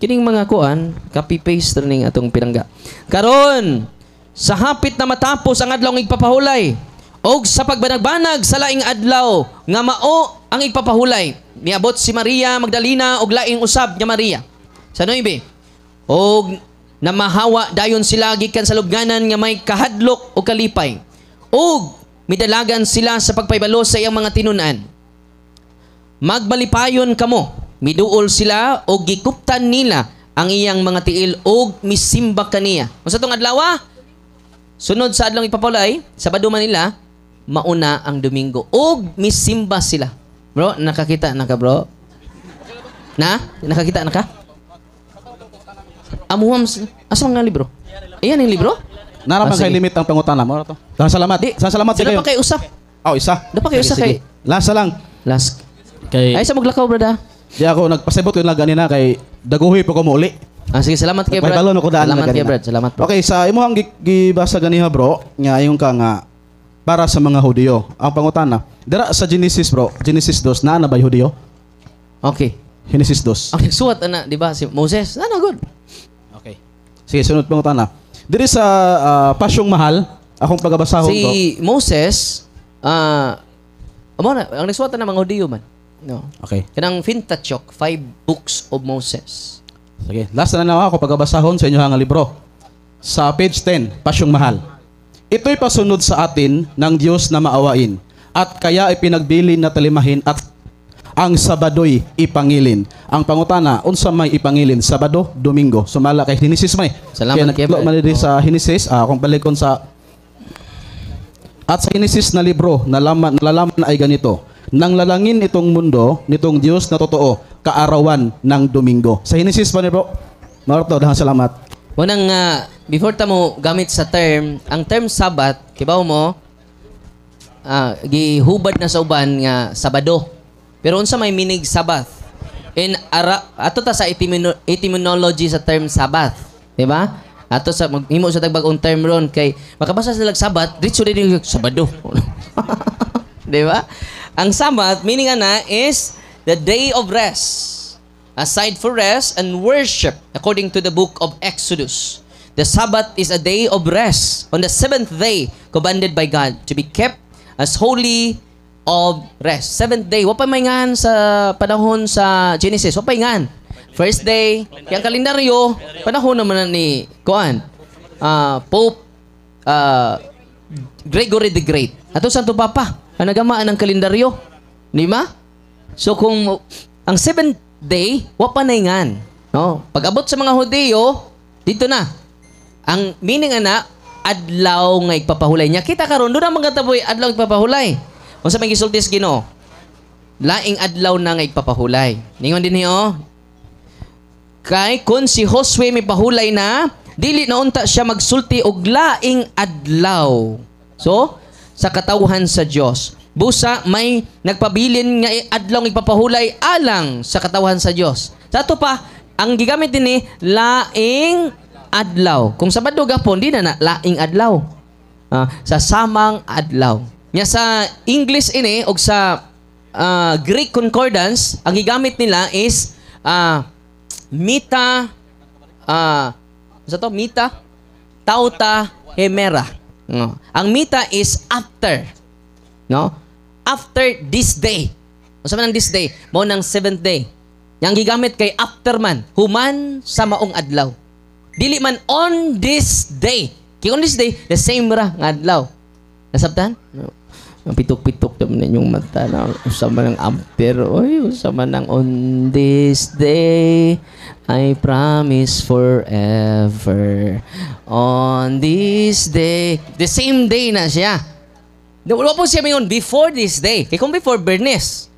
Kining mga kuan, copy paste ning atong pinangga. Karon sa hapit na matapos ang adlaw ng igpapahulay og sa pagbanag-banag sa laing adlaw nga mao ang igpapahulay, niabot si Maria Magdalena og laing usab nga Maria. Sa 9, og namahawa dayon sila gikan sa lubnganan nga may kahadlok o kalipay. Og midalagan sila sa pagpaybalo sa iyang mga tinun-an. Magbalipayon kamo, miduol sila og gikuptan nila ang iyang mga tiil og misimba kaniya. Unsa tong adlaw? Sunod sa adlaw ipapulay, Sabado man nila, mauna ang Domingo og misimba sila. Bro, nakakita na ka bro? Nakakita na ka? Amuham, asa mga libro? Ayan yung libro? Naraman kay limit ang pangutana mo to. Salamat. Salamat sa kayo. Dapat kayo usa. Oh, isa. Dapat kayo usa kay Lasa lang. last. Kay Ay sa maglakaw brada. di ako nagpasabot ko lang ganina kay daguhi pa ko muli. Sige, salamat kay May Brad. balon ako daan na Salamat kay ganina. Brad. Salamat bro. Okay, sa imuhang gibasa ganiha bro, nga ayon ka nga para sa mga Hudiyo. Ang pangutana, dira sa Genesis bro, Genesis 2 na ba Hudiyo? Okay. Genesis 2. Ang nagsuwat ana, di ba si Moses? Good. Okay. Sige, sunod pangutana. Diri sa Pasyong Mahal, akong pagabasahon bro. Si Moses, amo na, ang nagsuwat na mga Hudiyo man. No. Okay. Kanang Pentateuch, 5 books of Moses. Sige, last na ako pagabasahon sa inyo nga libro. Sa page 10, Pasyong Mahal. Ito'y pasunod sa atin ng Diyos na maawain at kaya ipinagbilin na talimahin at ang Sabado'y ipangilin. Ang pangutana, unsa may ipangilin? Sabado, Domingo. Sumala kay Genesis may. Salamat kay Kaya man sa Genesis, kung balikon sa at sa Genesis na libro, nalaman ay ganito. Nang lalangin itong mundo, nitong Diyos na totoo, kaarawan ng Domingo. Sa Genesis pa ni bro. Marto, dahan salamat. Unang, before ta mo gamit sa term, ang term Sabat, kibaw mo, gihubad na sa uban nga Sabado. Pero unsa may minig Sabbath? In ato ta sa etymology sa term Sabbath, di ba? Ato sa maghimo sa tagbag-ong term ron kay makabasa sila Sabat, diretso din yung Sabado. Di ba? Ang Sabbath meaning ana is the day of rest. Aside for rest and worship according to the book of Exodus. The Sabbath is a day of rest on the 7th day commanded by God to be kept as holy of rest. Seventh day. Wa pa maingan sa panahon sa Genesis. Wa pa maingan. First day. Kaya ang kalendaryo, panahon naman ni Kuan. Pope Gregory the Great. Ato Santo Papa. Ang nagamaan ng kalendaryo. Di ba? So kung ang seventh day, wa pa maingan. No? Pag-abot sa mga Hudyo, dito na. Ang meaning ana, adlaw nga igpapahulay niya. Kita karon do na mga taboy adlaw igpapahulay. Unsa may gisultis Ginoo? Laing adlaw na nga igpapahulay. Ningon din niyo. Kay kun si Josue may pahulay na, dili na unta siya magsulti og laing adlaw. So, sa katawhan sa Dios. Busa may nagpabilin nga adlaw nga igpapahulay alang sa katawhan sa Dios. Sa ato pa, ang gigamit dinhi laing adlaw. Kung Sabado gapon di na laing adlaw. Sa samang adlaw. Nya sa English ini og sa Greek concordance, ang gigamit nila is mita mita tauta hemera. No. Ang mita is after. No? After this day. Unsa man ang this day? Mao nang seventh day. Yang gigamit kay after man, human sa maong adlaw. Dili man on this day. Kay on this day, the same ra nga adlaw. Nasabtan? No. Ang pitok-pitok naman ninyong mata na usama ng after. Oy, usama ng on this day, I promise forever. On this day. The same day na siya. Wala po siya mayon before this day. Kaya kung before Bernes,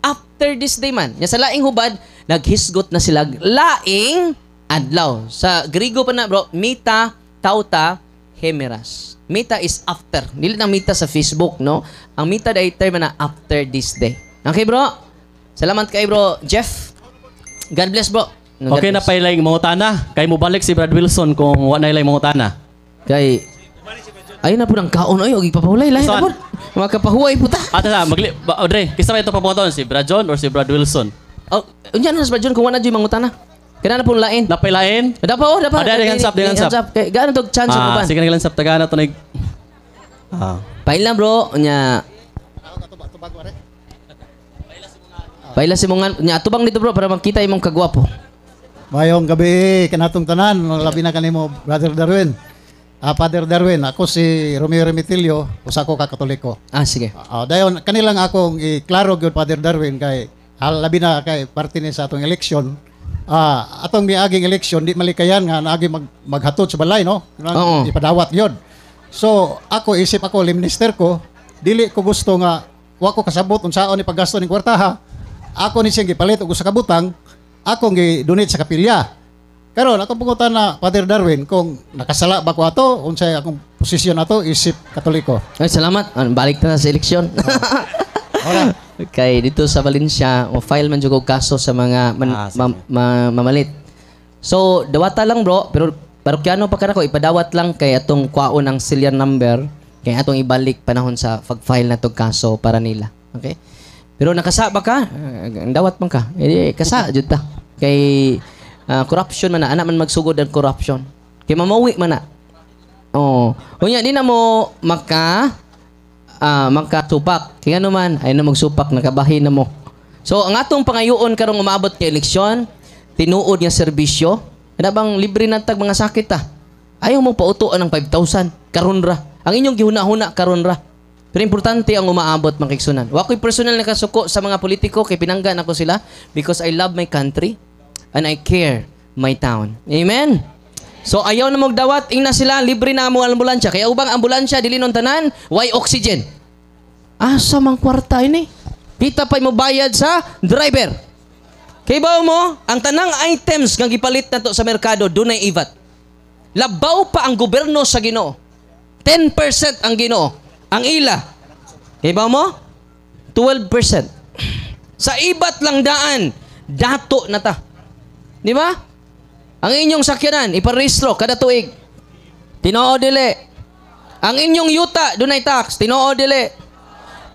after this day man. Sa laing hubad, naghisgot na sila laing adlaw. Sa Griego pa na bro, mita, tauta, hemeras. Mita is after. Dili na mita sa Facebook, no? Ang mita ay term na after this day. Okay bro? Salamat kay bro Jeff. God bless bro. God Okay bless. na pa ilang mangutana. Kay mo balik si Brad Wilson kung wa na ilang mangutana. Kay ayun na po ng kaon. Ay, huwag ipapahulay. Lahat na po. Mga kapahuay po ta. Ate na, Dre, kisa ba ito papungon? Si Brad John or si Brad Wilson? Oh, unyan na sa John kung wala dyan mangutana. Kaya na po lain. Napailain? Dapat oh, dapat. Ada hands up, hands up. Kaya gano'n to chance mo ba? Sige nagilan sa tagana to nag... Paila bro, nya. Paila si mongan, nya atubang dito bro para makita imong kagwapo. Mayong gabi kanatong tanan, labi na kanimo Brother Darwin. Father Darwin, ako si Romeo Remitilio, usa ko ka Katoliko. Sige. Dayon kanilang akong iklaro gyud Father Darwin kay labi na kay parte ni sa atong eleksyon. Atong miaging eleksyon di malikayan nga naagi maghatod sa balay no. Oo. Ipadawat yun. So ako isip ako minister ko, dili ko gusto nga wa ko kasabot unsaon ni paggasto ning kwartaha. Ako ni siyang gipalit og usa ka butang, akong gi-donate sa kapilya. Karon atong pungutan na Father Darwin kung nakasala ba ko ato unsay akong posisyon ato isip Katoliko. Ay, salamat. Balik na sa eleksyon. Ora. Kay dito sa Valencia, file man jud og kaso sa mga mamalit. So, dawata lang bro, pero parokyano pa kana ko ipadawat lang kay atong kwaon ang serial number kay atong ibalik panahon sa pag-file na tong kaso para nila. Okay? Pero nakasa ba ka? Dawat man ka. Kasa jud ta. Kay corruption man na, anak man magsugod ang corruption. Kay mamawi man na. Oh, unya di na mo magkasupak. Kaya naman, ay na magsupak, nakabahin na mo. So, ang atong pangayoon karong umabot ng eleksyon, tinuod nga serbisyo, ano bang libre na tag mga sakit ta? Ayaw mong pautuan ng 5,000, karon ra. Ang inyong gihuna-huna, karon ra. Pero importante ang umaabot mga kigsunan. Wako'y personal na kasuko sa mga politiko, kay pinanggan ako sila because I love my country and I care my town. Amen? So ayaw na magdawat, ina sila, libre na mo ambulansya. Kaya ubang ambulansya, dili nun tanan, why oxygen? Asa mang kwarta ini? Kita pa mo bayad sa driver. Kay ba mo, ang tanang items nga gipalit na to sa merkado, dunay IVAT. Labaw pa ang gobyerno sa Ginoo. 10% ang Ginoo. Ang ila. Kay ba mo? 12%. Sa IVAT lang daan, dato na ta. Di ba? Ang inyong sakyanan, iparehistro kada tuig. Tinoo dili. Ang inyong yuta, dunay tax. Tinoo dili.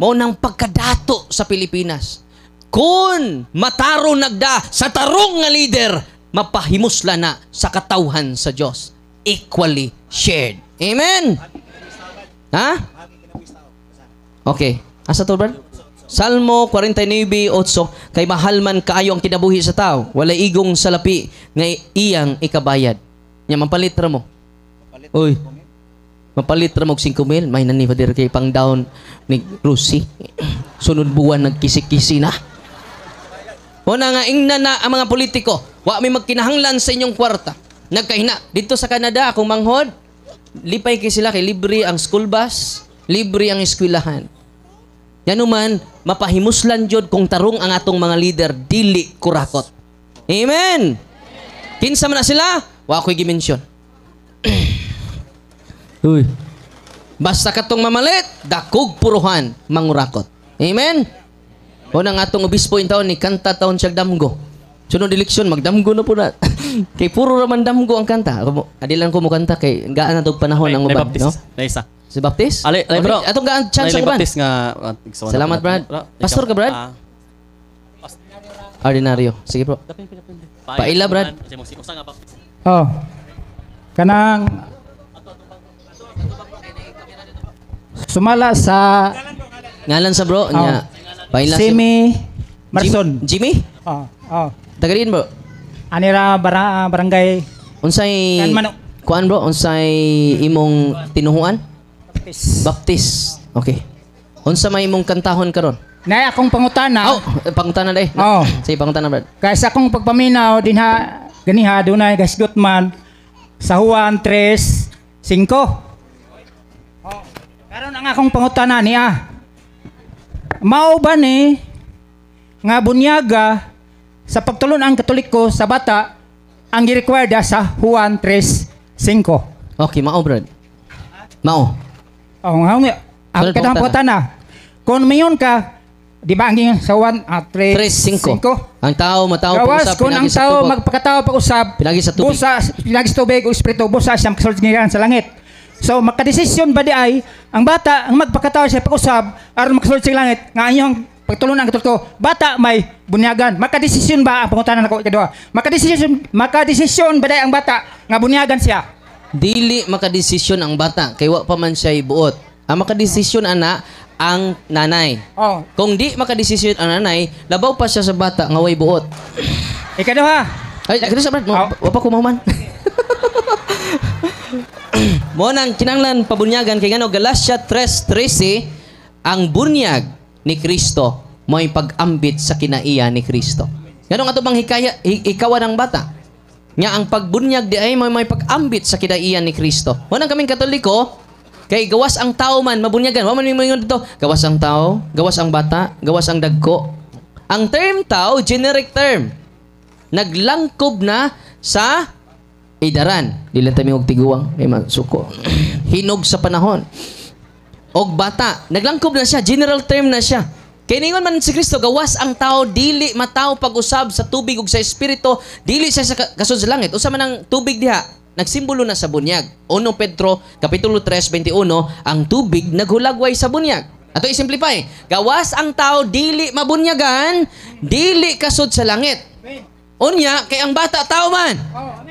Mao nang pagkadato sa Pilipinas. Kung mataro nagda sa tarong nga leader, mapahimusla na sa katawhan sa Dios. Equally shared. Amen? Ha? Okay. Asa to, Brad? Salmo 49:8, kay mahal man kaayo ang kinabuhi sa tao, walay igong salapi nga iyang ikabayad. Nya mapalit ra mo. Uy. Mapalit ra mo og 5,000, may nani pader kay pang down ni Rusi. Sunod buwan nagkisi-kisi na. Una nga ingna na ang mga politiko, wa may magkinahanglan sa inyong kwarta. Nagkahina dito sa Canada akong manghod, lipay kay sila kay libre ang school bus, libre ang eskwelahan. Yan man, mapahimuslan jud kung tarong ang atong mga leader, dili kurakot. Amen! Kinsa man na sila, wa ko'y gimensyon. Uy. Basta katong mamalit, dakog puruhan, mangurakot. Amen? O nang atong obispo in taon, ni kanta taon siya damgo. Sunod eleksyon, magdamgo na po na. Kay puro raman damgo ang kanta. Adilan ko mo kanta kay gaan na tog panahon ang uban, no? Na isa. Si Baptist? Ali, bro. Atong gaan chance Lay ang uban. Baptist nga. Salamat, Brad. Pastor ka, Brad? Ordinaryo. Sige, bro. Paila, Brad. Oh. Kanang sumala sa Ngalan sa bro, nya. Paila si Simi Marson. Jimmy? Oh, oh. Taga rin, bro. Anira barangay Unsay Kan Manok. kuan, bro? Unsay imong tinuhuan? Baptist. Baptist. Okay. Unsa may imong kantahon karon? Na akong pangutana. Oh, pangutana day. Oh. Sige, pangutana, Brad. Kaysa akong pagpaminaw dinha ganiha dunay gasgot man sa Juan 3:5. Oh. Karon ang akong pangutana niya. Mao ba ni nga bunyaga sa pagtulon ang Katoliko sa bata ang girekwirda sa Juan 3:5. Okay, mao, Brad. Mao. Oh, ang Well, kadang pangutana. Kung mayon ka, di ba ang sa Juan 3:5? 3:5. Ang tao matao Gawas pag-usap, kung ang pinagi sa tao tubig. magpakatao pag-usap, Pinagi sa tubig. pinagi sa tubig o espiritu, busa siyang kasulgiran sa langit. So makadesisyon ba di ay ang bata ang magpakatao siya pag-usap aron makasulod sa langit nga inyong pagtulon ang Katoliko, bata may bunyagan. Makadesisyon ba ang pangutanan nako kadua? Makadesisyon ba di ang bata nga bunyagan siya? Dili makadesisyon ang bata kay wa pa man siya buot. Ang makadesisyon ana ang nanay. Oh, Kung di makadesisyon ang nanay, labaw pa siya sa bata nga way buot. ikaduha. Ay, kaya sa Brad, wa pa kumahuman. Mo nang kinanglan pabunyagan kay ngano Galatia 3:13, ang bunyag ni Kristo mo'y pag-ambit sa kinaiya ni Kristo. Ngano nga to bang ikawan ng bata? Nga ang pagbunyag di ay mo'y pag-ambit sa kinaiya ni Kristo. Mo nang kaming Katoliko, kay gawas ang tao man mabunyagan. Wa man mingon dito, gawas ang tao, gawas ang bata, gawas ang dagko. Ang term tao, generic term. Naglangkob na sa idaran. Dili ta mi og tiguang, kay masuko. Hinog sa panahon. Og bata, naglangkob na siya, general term na siya. Kay ningon man si Kristo, gawas ang tao, dili mataw pag-usab sa tubig ug sa espiritu, dili siya sa kasud sa langit. Usa man ang tubig diha, nagsimbolo na sa bunyag. 1 Pedro kapitulo 3:21, ang tubig naghulagway sa bunyag. Ato i-simplify. Gawas ang tao dili mabunyagan, dili kasud sa langit. Unya kay ang bata tao man.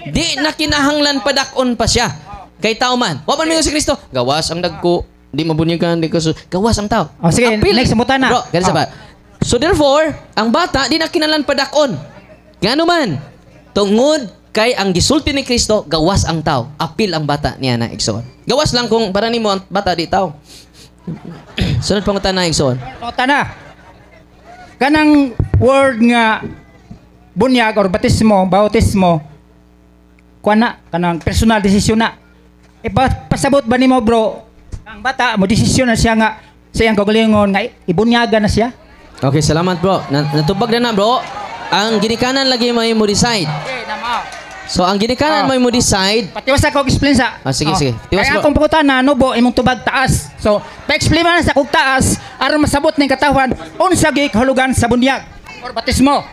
Di na kinahanglan padakon pa siya. Kay tao man. Wa man mingon si Kristo, gawas ang dagko, di mabunyagan, di kasud. Gawas ang tao. Oh, sige, next mutana. Bro, ganun sa ba? So therefore, ang bata di na kinahanglan padakon. Ngano man? Tungod kay ang gisulti ni Kristo, gawas ang tao. Apil ang bata niya na igsoon. Gawas lang kung para nimo ang bata di tao. Sunod pangutan na igsoon. Pangutana. Kanang word nga bunyag or bautismo, kuana kanang personal decision na. Pasabot ba nimo, bro? Ang bata mo desisyon na siya nga sa iyang kaugalingon nga ibunyagan na siya. Okay, salamat bro. Natubag na bro. Ang ginikanan lagi mo decide. Okay, nama. So ang ginikanan mo decide. Patiwas ako explain sa. Sige, sige. Tiwas, Kaya bro. akong pangutana nubo imong tubag taas. So, pa-explain man sa kog taas aron masabot ning katawan unsa gi kahulugan sa bunyag or bautismo.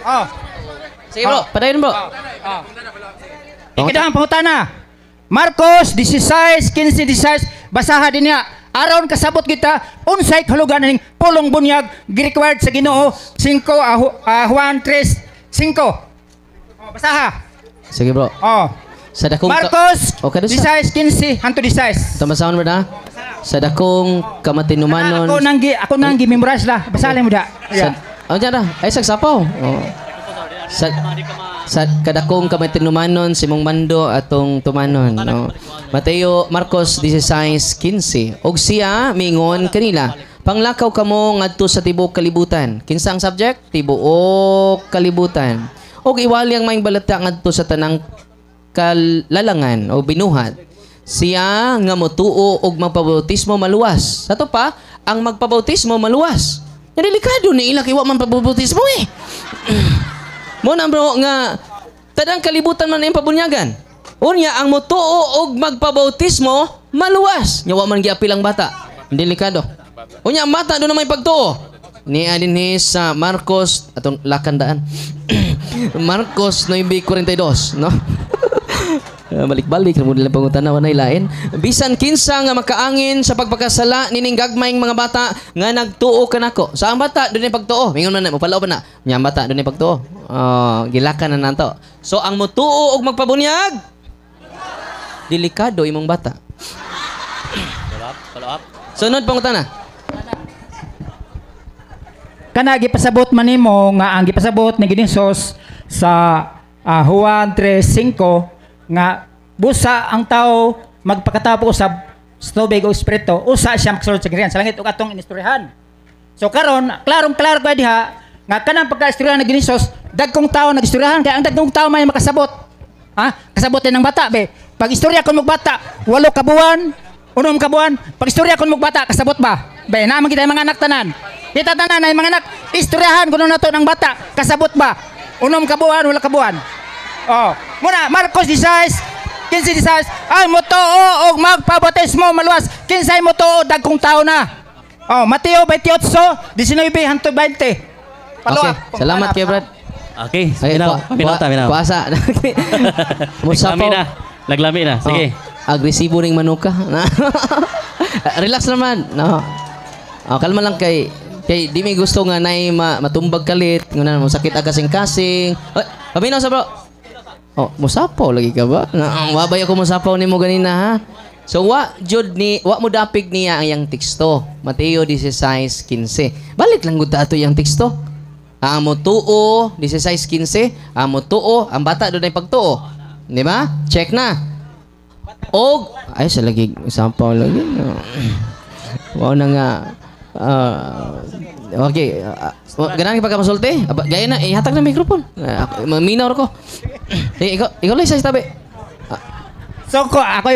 Oh. Sige bro, padayon bro. Ikadahang pangutana. Marcos 16:15-16 basaha din niya. Aron kasabot kita unsay kahulugan ning pulong bunyag gi-required sa Ginoo 5 Juan 3:5. Oh, basaha. Sige bro. Oh. Sa dakong Marcos, O kada sa. 16, 15, hanto 16. Tamasahon ba na? Sa dakong kamatinumanon. Ako nang gi-memorize la. Basahin mo da. Sa, dyan na. Ay, sagsapaw. Oh. Sa kadakong kamatinumanon, simong mando atong tumanon. No? Mateo, Marcos 16:15. Og siya, mingon kanila, panglakaw kamo ngadto sa tibuok kalibutan. Kinsa ang subject? Tibuok kalibutan. Og iwali ang maing balita ngadto sa tanang kalalangan o binuhat. Siya nga motuo og magpabautismo maluwas. Sato pa, ang magpabautismo maluwas. Delikado ni ila kay wa man pabautismo eh. Mo na bro nga tadang kalibutan man ang pabunyagan. Unya ang motuo og magpabautismo maluwas. Nya wa man giapil ang bata. Delikado. Unya ang bata do na may pagtuo. Ni adin sa Marcos atong lakandaan. Marcos 9:42, no? Balik-balik na mo nila pangutanaw na ilain. Bisan kinsa nga makaangin sa pagpakasala nining gagmayng mga bata nga nagtuo kanako. Sa ang bata dunay pagtuo. Mingon man na mapalaw pa na. Nya bata dunay pagtuo. Gilakan na nanto. So ang motuo og magpabunyag delikado imong bata. Follow up. Sunod pangutana. Kana gipasabot man nimo nga ang gipasabot ni Ginsos sa Juan 3:5 nga busa ang tao magpakatapo sa tubig o espiritu, usa siya magsulod sa girihan sa langit ug atong inistoryahan. So karon, klaro ko diha nga kanang pagkaistoryahan ni Ginsos, dagkong tao nagistoryahan kaya ang dagkong tao may makasabot. Kasabot din ng bata be. Pag istorya kon magbata, 8 kabuan, 6 kabuan, pag istorya kon magbata kasabot ba? Be, naman kita mga anak tanan. Kita tanan ay mga anak, istoryahan kuno nato ng bata, kasabot ba? 6 kabuan, 8 kabuan. Muna, Marcos 16, ay motuo og magpabautismo maluwas. Kinsay motuo dagkong tao na. Mateo 28, 19 hangtod 20. Okay, salamat kay Brad. Okay, Ay, minaw. Puasa. Musapaw. Naglami na. Sige. Agresibo ning manuka. Relax naman. No. Kalma lang kay di may gusto nga nay matumbag kalit, ngana mo sakit kasing-kasing. Paminaw sa bro. Musapaw lagi ka ba? Wabay ako musapaw nimo ganina ha. So wa mo dapig niya ang yang teksto. Mateo 16:15. Balik lang gud ato yang teksto. Ang motuo 16:15, ang motuo, ang bata doon ay pagtuo. Di ba? Check na. Og ay sa lagi musapaw lagi. Wow na nga. Okay. Ganang pagkamasulti? Gaya na, ihatag na mikrofon. Maminaw ko. Ikaw lang sa tabi. So ako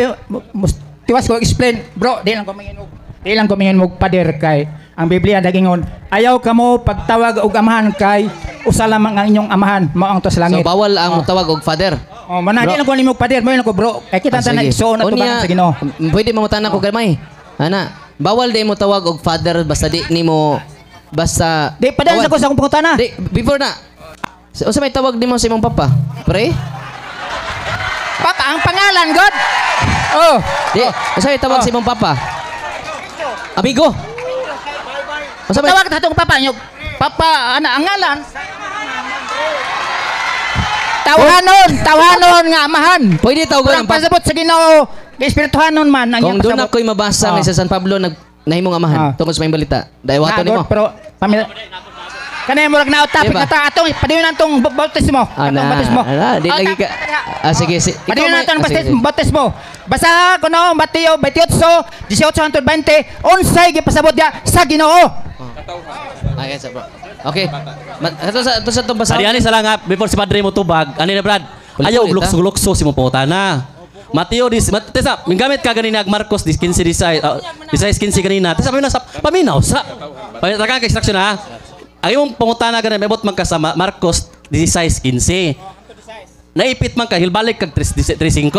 tiwas ko explain, bro, di lang ko mingon og pader kay ang Biblia dagingon ayaw kamo pagtawag og amahan kay usa lamang ang inyong amahan mao ang to sa langit. So bawal ang tawag og father. Manadi lang ko nimo pader, mo lang ko bro. Kay kita tanan igsoon at tubagan sa Ginoo. Pwede mo tanan ko gamay. Ana, bawal di mo tawag og father basta di nimo basta di padala ko sa akong pangutana. Di before na. Unsa may tawag nimo sa imong papa? Pre? Papa ang pangalan God. Di, unsa may tawag sa imong papa? Amigo. Unsa may tawag tatong papa nyo? Papa ana ang ngalan. Tawanon nga amahan. Pwede tawagan ang papa. Pasabot sa Ginoo. Espirituhanon man ang kung doon ako'y mabasa nga sa San Pablo nahimong amahan tungkol sa may balita. Dahil wato nimo. Pero kanay mo rag na topic Diba? na ta atong padayon natong bautismo. Bautismo. Di lagi ka. Sige. Padayon natong bautismo. Basa ko no Mateo 28, 18 hangtod 20, unsay gipasabot ga sa Ginoo. Ay, sa bro. Okay. Ito sa itong basa. Ani sa lang ha, before si Padre mo tubag, ani na Brad. Ayaw Ulit, lukso-lukso si mo putana. Mateo Tesa, mingamit ka ganina Marcos 15:15 kanina. Tesa paminaw sa. Taka ka instruction ha. Ang imong pangutana ganun, may bot magkasama Marcos 16:15. Naipit man ka hilbalik kag 3:5.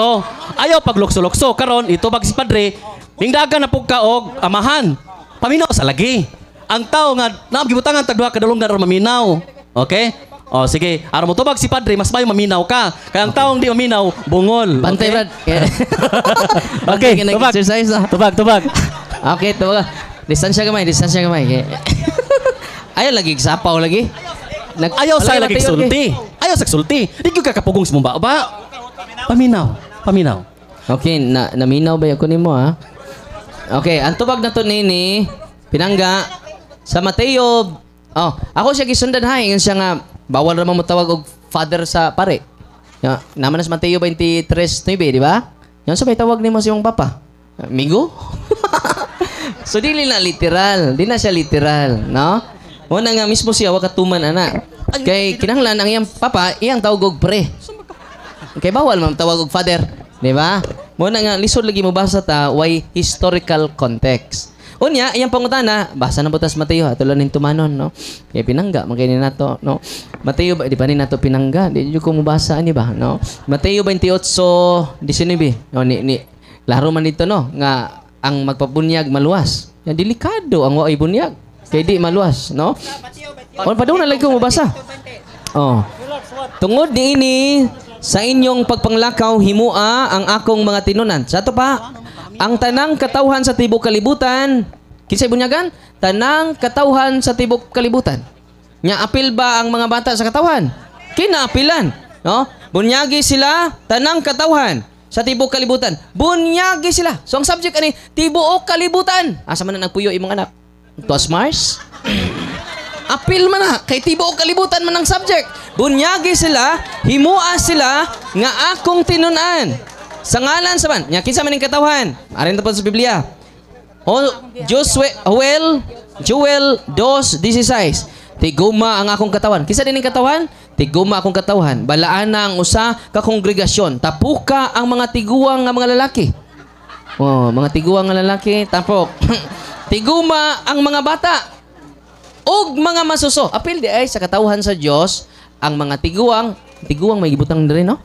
Ayaw paglukso-lukso karon ito bag si Padre, hingdagan na pug ka og amahan. Paminaw sa lagi. Ang tao nga nagibutangan tag duha ka dalong na maminaw. Okay? Sige. Aron mo tubag si Padre, mas mayo maminaw ka. Kaya ang taong di maminaw, bungol. Bantay, Brad. Okay, tubag. Exercise na. Tubag. Okay, tubag. Distansya gamay. Ayaw lagi, sapaw lagi. Ayaw sa lagi sulti. Ayaw sa sulti. Di ka kapugong sa mumba. Paminaw. paminaw. Okay, naminaw ba ako nimo ha? Okay, ang tubag na to nini, pinangga, sa Mateo, ako siya gisundan ha, ingon siya nga, bawal naman mo tawag og father sa pare. Naman na sa Mateo 23:9, di ba? Yan sa may tawag nimo si mong papa. Amigo? So, di na literal. Di na siya literal, no? Una nga mismo siya, wakatuman, anak. Kay kinahanglan ang iyang papa, iyang tawag og pre. Kay bawal man tawag og father, di ba? Muna nga lisod lagi mo basa ta why historical context. Unya, iyang pangutana, basa na butas Mateo, atulan ning tumanon, no? Kay pinangga magkini nato, no? Mateo di pa ni nato pinangga, di jud ko mabasa ani ba, no? Mateo 28:19. No, ni laro man dito, no, nga ang magpabunyag maluwas. Yan delikado ang waay bunyag. Kay di maluwas, no? O padung na lagi ko mabasa. Tungod niini sa inyong pagpanglakaw himua ang akong mga tinunan. Sa to pa, ang tanang katawhan sa tibok kalibutan, kinsay bunyagan? Tanang katawhan sa tibok kalibutan. Nya apil ba ang mga bata sa katawhan? Kinaapilan, no? Bunyagi sila tanang katawhan sa tibok kalibutan. Bunyagi sila. So ang subject ani tibuok kalibutan. Asa man na nagpuyo imong anak? Tuas Mars? Apil man na kay tibuok kalibutan man ang subject. Bunyagi sila, himua sila nga akong tinunan. Sa ngalan sa man, nya kinsa man ning katawhan? Arin ta pa sa Biblia. Joel 2:16. Tiguma ang akong katawan. Kinsa din ning katawan? Tiguma akong katawan. Balaan na ang usa ka kongregasyon. Tapuka ang mga tiguang nga mga lalaki. Mga tiguang nga lalaki, tapok. Tiguma ang mga bata. Og mga masuso. Apil di ay sa katawhan sa Dios ang mga tiguang may gibutang diri, no?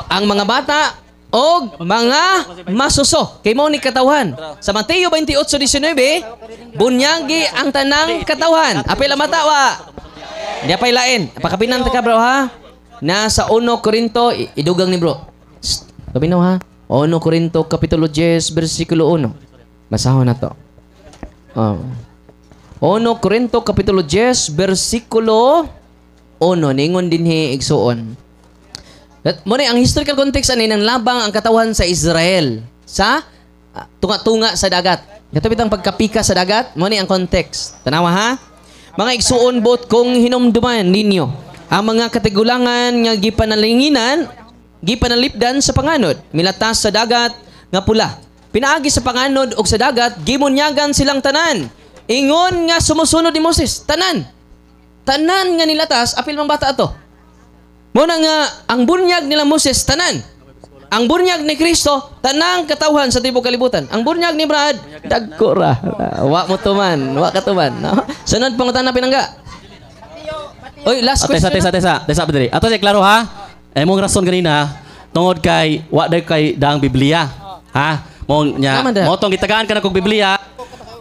Ang mga bata og mga masuso. Kay mo ni katawhan. Sa Mateo 28:19, bunyagi ang tanang katawhan. Apil ang mata wa. Di apay lain. Pakapinan ta ka bro ha. Nasa 1 Corinto idugang ni bro. Kabinaw ha. 1 Corinto kapitulo 10 bersikulo 1. Basahon na to. 1 Corinto kapitulo 10 bersikulo 1 ningon dinhi igsuon. Muna ang historical context ani nang labang ang katawan sa Israel sa tunga-tunga sa dagat. Kato bitang pagkapika sa dagat, muna ang context. Tanawa ha. Mga igsuon bot kung hinumduman ninyo ang mga katigulangan nga gipanalipdan sa panganod, milatas sa dagat nga pula. Pinaagi sa panganod og sa dagat, gimunyagan silang tanan. Ingon nga sumusunod ni Moses, tanan nga nilatas, apil mang bata ato. Muna nga ang bunyag nila Moses, tanan. Ang bunyag ni Kristo, tanang katawhan sa tibok kalibutan. Ang bunyag ni Brad, dagko ra. Wa mo tuman, wa ka tuman, no? Sunod pangutana pinangga. Oy, last question. Tesa, bedri. Ato siya klaro ha. Mong rason ganina tungod kay wa day kay daang Biblia. Ha? Mo tong gitagaan ka na kog Biblia.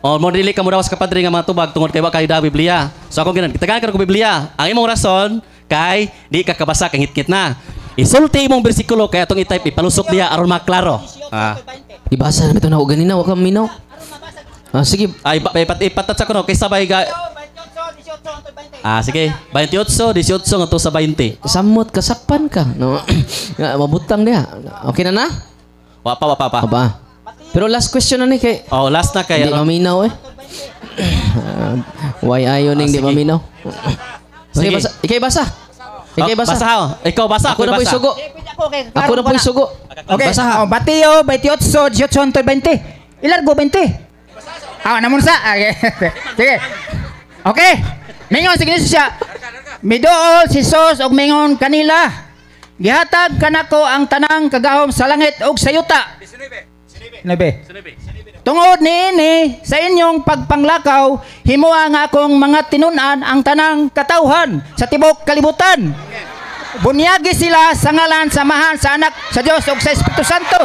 O mo dili ka mo dawas ka padre nga mga tubag tungod kay wa kay da Biblia. So ako ginan gitagaan ka na kog Biblia. Ang imong rason kay di ka kabasa kay ngit-ngit na. Isulti imong bersikulo kay atong i-type ipalusok diha aron maklaro. Ibasa na bitaw na og ganina wa ka minaw. Sige. Ay ipatatsa ko no kay sabay ga. Sige. 28 nga to sa 20. Samot kasakpan ka, no? Mabutang diha. Okay na na? Wa pa. Pero last question na ni kay. Last na kay. Di maminaw eh. Why ayo ning di maminaw? Sige, basa. Ikay basa. Basa ha. Ikaw basa, ako na po'y sugo. Ako na po'y sugo. Okay. Basa ha. Mateo 28:18-20. Ilargo 20. Namun sa. Sige. Okay. Mingon sige siya. Midool si Sos og mingon kanila. Gihatag kanako ang tanang kagahom sa langit ug sa yuta. 19. Tungod niini sa inyong pagpanglakaw, himuha nga akong mga tinunan ang tanang katawhan sa tibok kalibutan. Bunyagi sila sa ngalan samahan sa anak sa Dios ug sa Espiritu Santo.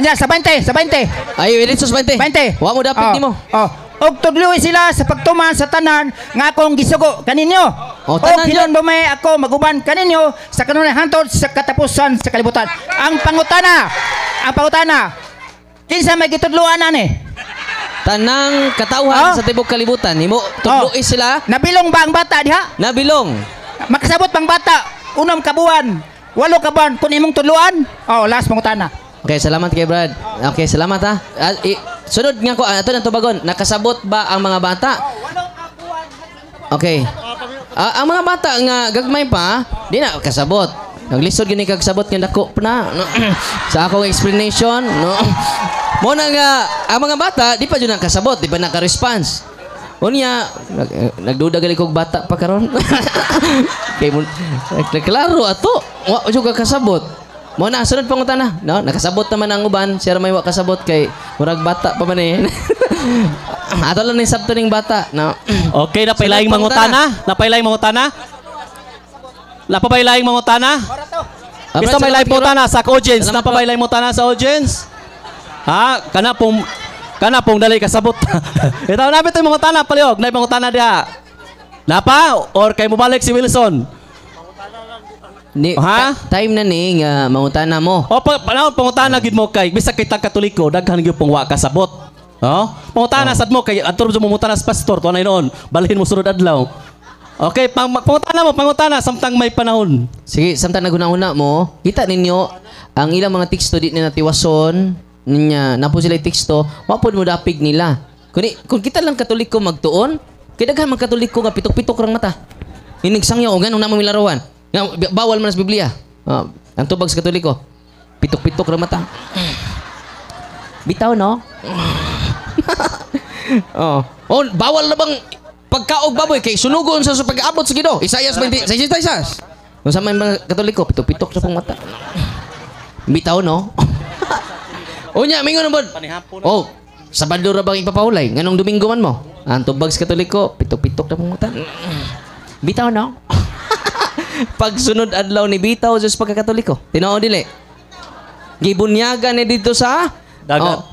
Nya sa 20. Ayo, ilit sa 20. 20. Wa mo dapat nimo. Og tudloy sila sa pagtuman sa tanan nga akong gisugo kaninyo. Og hinumdumay ako maguban kaninyo sa kanunay hantod sa katapusan sa kalibutan. Ang pangutana. Kinsa may gitudloan ani? Tanang katauhan sa tibok kalibutan. Himo tugluis sila. Nabilong ba ang bata diha? Nabilong. Makasabot bang bata? Unom ka buwan. 8 ka buwan kun imong tuluan. Oh, last pangutana. Okay, salamat kay Brad. Okay, salamat ha. Sunod nga ko, ato ng tubagon. Nakasabot ba ang mga bata? Okay. Ang mga bata nga gagmay pa, di na kasabot. Naglisod gini kag sabot nga dako pa na. No? Sa akong explanation, no. Mo na nga ang mga bata di pa jud nakasabot, di pa naka-response. Unya nagduda gali kog bata pa karon. Kay mo klaro ato, wa jud ka kasabot. Mo na sunod pangutana, no? Nakasabot naman ang uban, siya may wa kasabot kay murag bata pa man eh. Ato lang ni sabto ning bata, no. Okay, napailaing mangutana? Napailaing mangutana? Napailaing mangutana? Gusto may live mangutana sa audience? Napailaing mangutana sa audience? Ha? Kana pong dali kasabot. Ito, napit yung mangutana, paliog. Naip mangutana diha. Napa? Or kay mo balik si Wilson? Ha? Time na ni nga mangutana mo. O, panahon pangutana gid mo kay, bisag kitang katoliko, daghan gyud pong wa kasabot. Oh? Pangutana sad mo kay aturo mo mangutana sa pastor, tunay noon. Balhin mo sunod adlaw. Okay, pangutana samtang may panahon. Sige, samtang naguna-una mo, kita ninyo ang ilang mga teksto di na natiwason niya, napo sila teksto, mapod mo dapig nila. Kung kita lang katoliko magtuon, kay daghan mga katoliko nga pitok-pitok rang mata. Hinigsangyaw o ganun na mo milarawan. Bawal man sa Biblia. Ang tubag sa katoliko, pitok-pitok rang mata. Bitaw, no? Bawal na bang pagkaog baboy kay sunugon sa pag-abot sa Ginoo. Isayas 20, Isayas. Kung sa mga katoliko, pitok-pitok sa pong mata. Bitaw, no? Unya, mingon bod. Oh, Sabado ra bang ipapahulay? Nganong Domingo man mo? Ang tubag sa Katoliko, pitok-pitok na pong mata. Bitaw, no? Pagsunod adlaw ni bitaw sa pagkakatoliko. Tinoo dili. Gibunyagan ni dito sa dagat.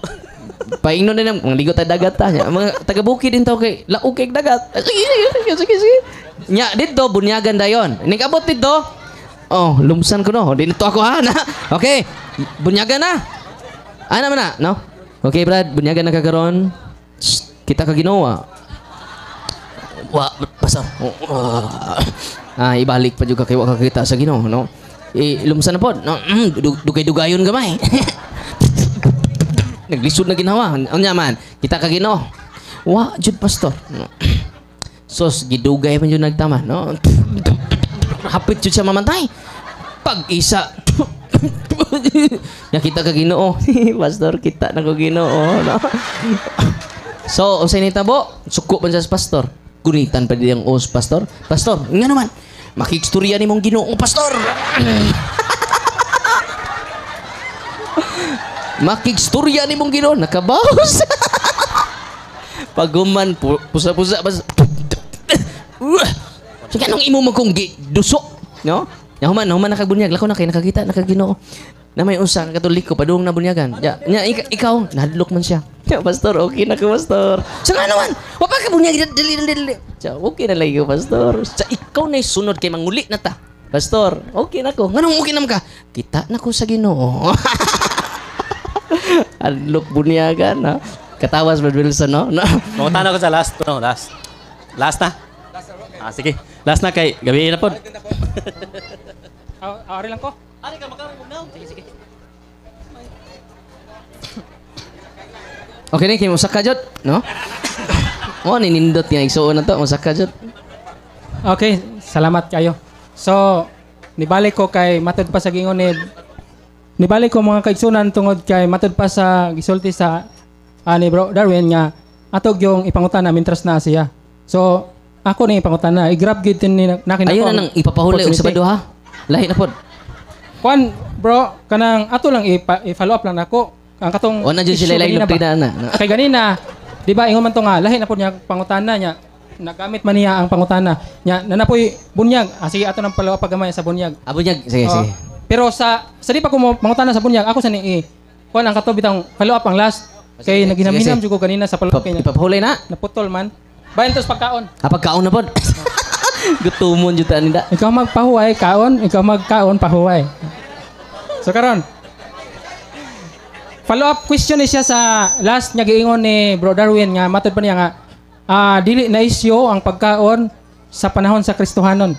Paingnon din ang mga ligot dagat ta. Mga taga-bukid din tao kay laog kay dagat. Sige. Nya dito bunyagan dayon. Ning abot dito. Oh, lumsan ko no. Dito ako ha. Okay. Bunyagan na. Ana man na, no? Okay, Brad, bunyagan na kagaron. Kita ka ginawa. Wa pasar. Ibalik pa juga kay wa kakita sa Ginoo, no? Lumsan na pod, no? Dugay-dugayon gamay. Naglisod na ginawa. Unya man, kita ka Ginoo. Wa jud pastor. Sos gidugay man jud nagtama, no? Hapit jud siya mamatay. Pag isa nakita ka Ginoo. Pastor, kita na ko Ginoo, no? So, unsay nitabo? Suko man sa pastor. Gunitan pa diyang os pastor. Pastor, nga naman. Makikstorya ni mong Ginoo, pastor. Makikstorya ni mong Ginoo, nakabawas. Paguman, pusa-pusa. So, kanong imo mo kong dusok, no? Nahuman nakabunyag, lako na kay nakakita, nakaginoo. Na may usa Katoliko padung na bunyagan. Nya ikaw nahadlok man siya. Ya, pastor, okay na ko, pastor. Sa naman, wa pa ka bunyag dili. Sa okay na lagi ko, pastor. Sa ikaw na sunod kay manguli na ta. Pastor, okay na ko. Nganong okay na ka? Kita na ko sa Ginoo. Hadlok bunyagan, no? Katawas Brad Wilson, no? Mangutana ko sa last. Last na? Sige. Last na kay gabi na pod. Ari lang ko. Ari ka makamugnaw. Sige. Okay ni kay musaka jud, no? Mo ninindot nga igsuon na to, musaka jud. Okay, salamat kayo. So, nibalik ko kay matud pa sa gingon ni nibalik ko mga kaigsunan tungod kay matud pa sa gisulti sa ni Bro Darwin nga atog yung ipangutana mintras na siya. So, ako ni ipangutana, i-grab gid ni nakin ako. Ayun na nang ipapahuli og Sabado ha. Lahi na pod. Kwan, bro, kanang ato lang i-follow up lang nako. Ang katong Wala dyan sila issue ilang kanina ba? na. Kay ganina, di ba, ingon man to nga, lahi na po niya pangutana niya. Nagamit man niya ang pangutana niya. Nanapoy bunyag. Sige, ato nang follow up paggamay sa bunyag. Bunyag. Sige. Pero sa di pa ko pangutana sa bunyag, ako sa ni kwan ang katobitang follow up ang last. Kay naginam-hinam jud ko kanina sa follow up niya. Ipapahuli na. Naputol man. Bayan tos pagkaon. Pagkaon na pod. Gutumon jud ta nida. Ikaw magpahuway, kaon. Ikaw magkaon, pahuway. So karon. follow-up question ni siya sa last niya giingon ni Bro Darwin nga matod pa niya nga dili na isyo ang pagkaon sa panahon sa Kristohanon.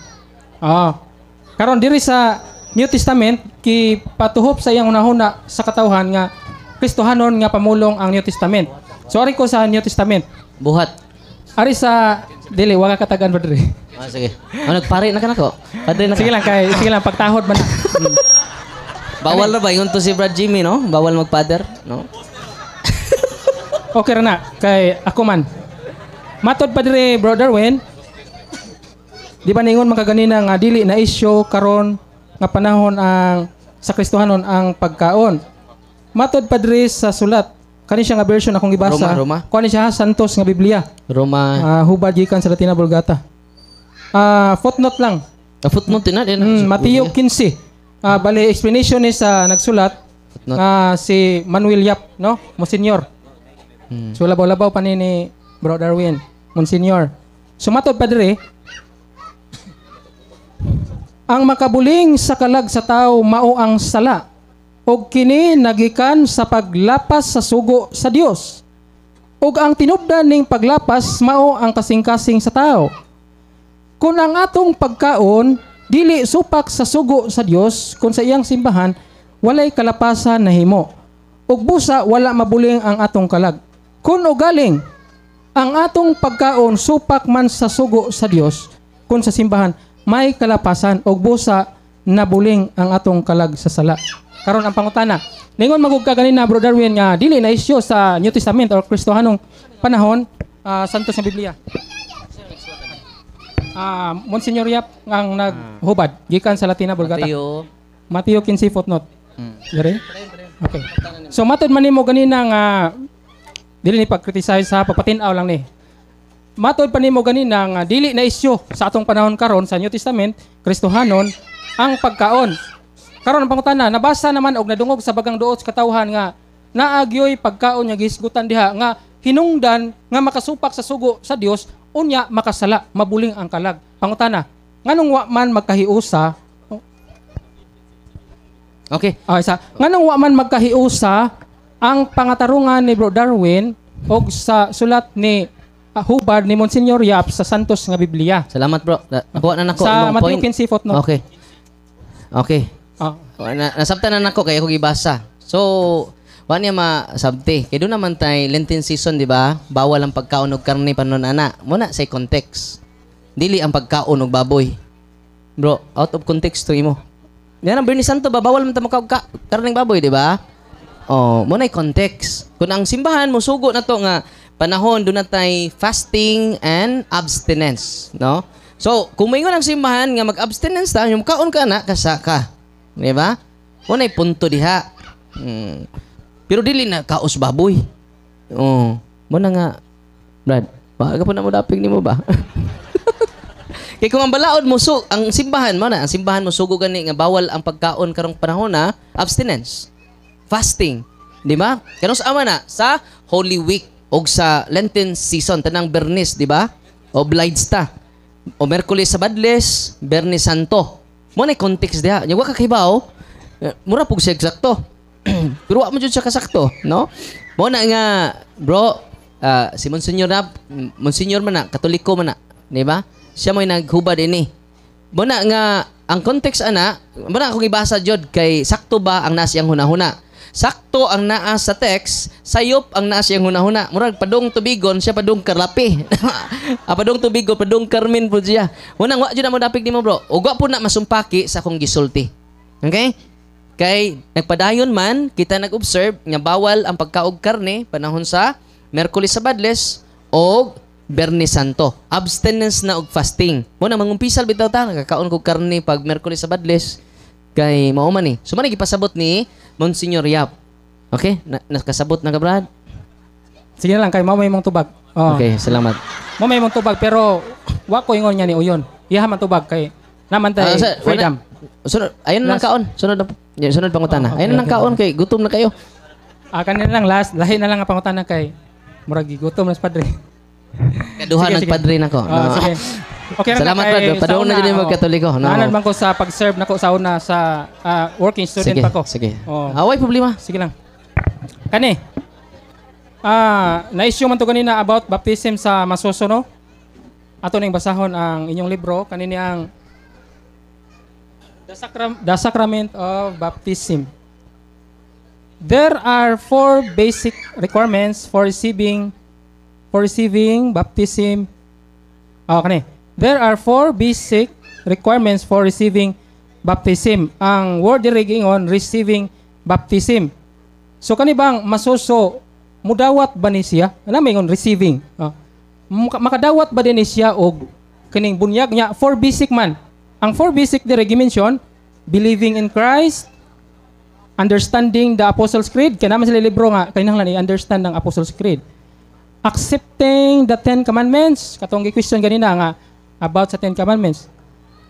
Karon diri sa New Testament ki patuhop sa iyang unahuna sa katawhan nga Kristohanon nga pamulong ang New Testament. So ari ko sa New Testament. Buhat. Ari sa dili wa ka katagan padre. Sige. Nagpari na ka nako. Padre na ka. Sige lang pagtahod man. Bawal na ba ingon to si Brad Jimmy, no? Bawal magpader, no? Okay ra na kay ako man. Matod padre Bro Darwin. Di ba ningon makaganina nga dili na isyo karon nga panahon ang sa Kristohanon ang pagkaon. Matod padre sa sulat kani siya nga version akong gibasa. Roma. Kuan siya Santos nga Biblia. Roma. Hubad gikan sa Latina Vulgata. Footnote lang. Footnote na din. Mateo 15. Bali explanation ni sa nagsulat si Manuel Yap, no? Monsignor. So labaw-labaw pa ni Bro Darwin, Monsignor. Sumatod padre ang makabuling sa kalag sa tao mao ang sala ug kini nagikan sa paglapas sa sugo sa Dios. Ug ang tinubdan ning paglapas mao ang kasing-kasing sa tao. Kung ang atong pagkaon dili supak sa sugo sa Dios kung sa iyang simbahan walay kalapasan na himo. Ug busa wala mabuling ang atong kalag. Kung ugaling ang atong pagkaon supak man sa sugo sa Dios kung sa simbahan may kalapasan ug busa nabuling ang atong kalag sa sala. Karon ang pangutana. Ningon magug ka ganina Bro Darwin nga dili na isyu sa New Testament or Kristohanong panahon santos nga Biblia. Monsignor Yap ang naghubad gikan sa Latina Vulgata. Mateo 15 footnote. Dire? Okay. So matod man nimo ganina nga dili ni pag-criticize sa papatin-aw lang ni. Matod pa nimo ganina nga dili na isyu sa atong panahon karon sa New Testament Kristohanon ang pagkaon. Karon ang pangutana, nabasa naman og nadungog sa bagang duot sa katawhan nga naagyoy pagkaon nga gisgutan diha nga hinungdan nga makasupak sa sugo sa Dios unya makasala mabuling ang kalag. Pangutana, nganong wa man magkahiusa? Okay. Isa. Nganong wa man magkahiusa ang pangatarungan ni Bro Darwin og sa sulat ni hubad ni Monsignor Yap sa Santos nga Biblia. Salamat bro. Nakuha na nako Sa imong Matthew point. 15 footnote. Okay. Okay. Nasabtan na nako kay ako gibasa. So, wa niya masabti. Kay doon naman tay Lenten season, di ba? Bawal ang pagkaon og karne panon ana. Muna sa context. Dili ang pagkaon og baboy. Bro, out of context to imo. Yan ang Bernie Santo ba bawal man ta makaog karneng baboy, di ba? Muna context. Kung ang simbahan mo sugo na to nga panahon doon na tay fasting and abstinence, no? So, kung mayroon ang simbahan nga mag-abstinence ta, yung kaon ka na, kasaka. Di ba? Muna punto diha. Pero dili na kaos baboy. Muna nga, Brad, baka pa na mo dapig ni mo ba? Kaya kung ang balaod mo, ang simbahan mo na, ang simbahan mo sugo gani nga bawal ang pagkaon karong panahon na abstinence. Fasting. Di ba? Kanong sa ama na, sa Holy Week o sa Lenten season, tanang Bernis, di ba? Obliged ta. O Merkulis Sabadles, Bernis Santo. Mo na context diha. Nya wa ka kahibaw. Mura pug siya eksakto. Pero wa mo jud siya kasakto, no? Mo na nga, bro, si Monsignor man na, Katoliko man na, di ba? Siya mo'y naghubad ini. Mo na nga, ang context ana, mo na akong ibasa jud kay sakto ba ang nas iyang hunahuna. Sakto ang naa sa text, sayop ang naa siyang hunahuna. Murag padung tubigon, siya padung karlapi. Padung tubigon, padung karmin po siya. Munang wa jud na mo dapig nimo bro. Ug wa po na masumpaki sa akong gisulti. Okay? Kay nagpadayon man kita nag-observe nga bawal ang pagkaog karne panahon sa Merkulis Sabadles o Bernis Santo. Abstinence na og fasting. Muna mangumpisal bitaw ta nagkakaon kog karne pag Merkulis Sabadles kay mao man ni. So man gipasabot ni Monsignor Yap. Okay? Nakasabot na ka, Brad? Sige na lang, kay mamay mong tubag. Okay, salamat. Mamay mong tubag, pero wa ko ingon niya ni Uyon. Iha man tubag, kay naman tayo freedom. Sunod, ayun na lang kaon. Sunod pangutana. Ayun na lang kaon, kay gutom na kayo. Kanina lang last, lahi na lang ang pangutana kay murag gutom na sa padre. Kaduha nagpadre na ko. Sige. Okay, salamat, Brad. Padung na din mo Katoliko. Naanan man ko sa pag-serve nako sa una sa working student sige, pa ko. Sige. Away problema. Sige lang. Kani. Na-issue man to kanina about baptism sa masuso, no? Ato ning basahon ang inyong libro kanini ang The Sacrament of Baptism. There are 4 basic requirements for receiving baptism. Kani. There are 4 basic requirements for receiving baptism. Ang word diri on receiving baptism. So kani bang masuso mudawat ba ni siya? Ano may ngon receiving? Makadawat ba din ni siya og kining bunyag niya 4 basic man. Ang 4 basic diri gimension, believing in Christ, understanding the Apostles' Creed, kaya naman sila libro nga, kinahanglan i-understand ang Apostles' Creed. Accepting the 10 Commandments, katong gi-question ganina nga about sa 10 Commandments.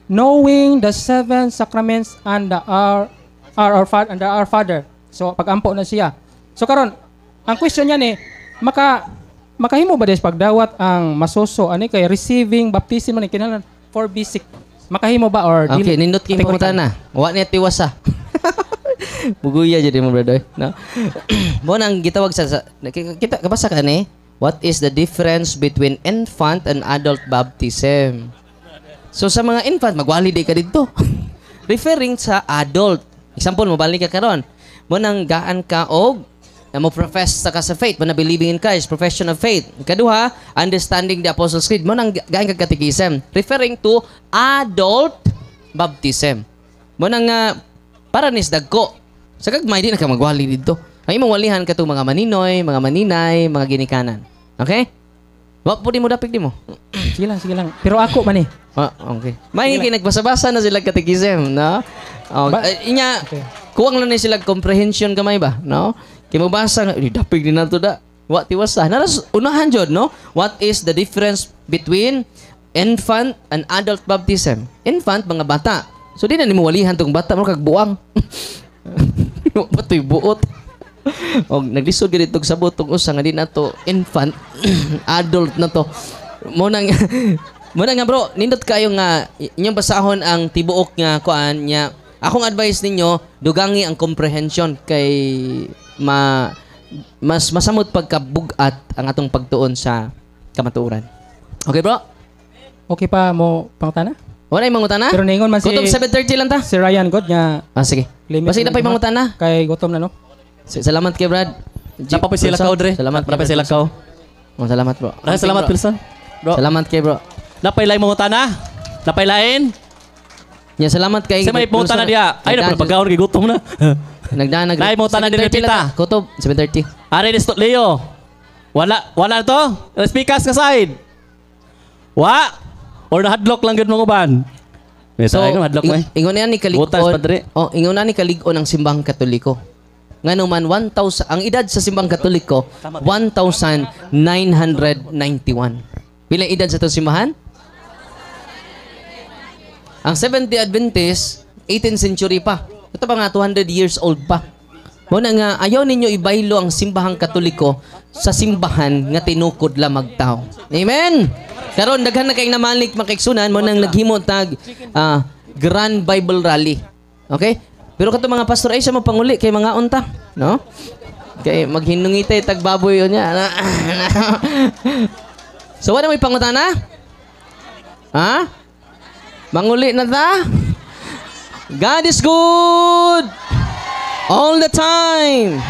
Knowing the 7 Sacraments and the Our Father. So pag-ampo na siya. So karon, ang question niya ni makahimo ba des pagdawat ang masuso ani kay receiving baptism man kinahanglan 4 basic. Makahimo ba or Okay, nindot kay pangutana. Wa niya tiwasa. Buguya jadi mo brother, no? Mo nang gitawag sa kita kabasa ka ni. What is the difference between infant and adult baptism? So sa mga infant magwali di ka didto. Referring sa adult. Example mo balik ka karon. Mo nang gaan ka og mo profess sa faith, mo na believing in Christ, profession of faith. Kaduha, understanding the Apostles' Creed, mo nang gaan ka catechism, referring to adult baptism. Mo nang para nis dagko. Sa kagmay di na ka magwali dito. Ang imong walihan ka to mga maninoy, mga maninay, mga ginikanan. Okay? Wa po di mo dapig di mo. Sige lang. Pero ako man Okay. May nagbasa-basa na sila catechism, no? Inya, kuwang lang na sila comprehension gamay ba, no? Kaya mabasa nga, dapig din na ito da. What tiwasa? Naras, unahan jod, no? What is the difference between infant and adult baptism? Infant, mga bata. So, di na ni mo walihan itong bata, mo kagbuang. Pato'y buot. O, naglisod ka dito sa butong usa nga di na to infant, adult na to. Muna nga bro, nindot kayo nga, inyong basahon ang tibuok nga kuan niya. Akong advice ninyo, dugangi ang comprehension kay mas masamot pagkabugat ang atong pagtuon sa kamatuoran. Okay bro? Okay pa mo pangutana? Wala yung mangutana? Pero ningon man si Kutob 7:30 lang ta? Si Ryan God nga Sige. Basta na pa yung mangutana. kay gutom na no. Salamat kay Brad. Napapay sila ka, Audrey. Salamat Napapay sila ka. Salamat bro. Salamat, Pilson. Bro. Salamat kay bro. Napailay mo utana? Napailain? Ya, salamat kay Sa may punta na diya. Ay, na pagkaon kay gutom na. Nagdaan Nay mo tanan din 7:30 lang pita. ta. Kutob 7:30. Ari ni Leo. Wala to? Speakers ka side. Or na-hadlock lang gud mo uban. So, hadlock mo. ingon na ni Butas, kaligon. padre. Ingon na ni kaligon ang simbang Katoliko. Ngano man 1,000 ang edad sa simbang Katoliko 1,991. Pila edad sa to simbahan? Ang Seventh Day Adventist 18th century pa. Ito pa nga 200 years old pa. Muna nga ayaw ninyo ibaylo ang simbahang Katoliko sa simbahan nga tinukod la magtao. Amen. Karon daghan na kay namalik makiksunan mo nang naghimo tag Grand Bible Rally. Okay? Pero kato mga pastor ay sa mapanguli kay mga unta, no? Kay maghinungitay tag baboy niya. So wala may pangutana? Ha? Manguli na ta? God is good all the time.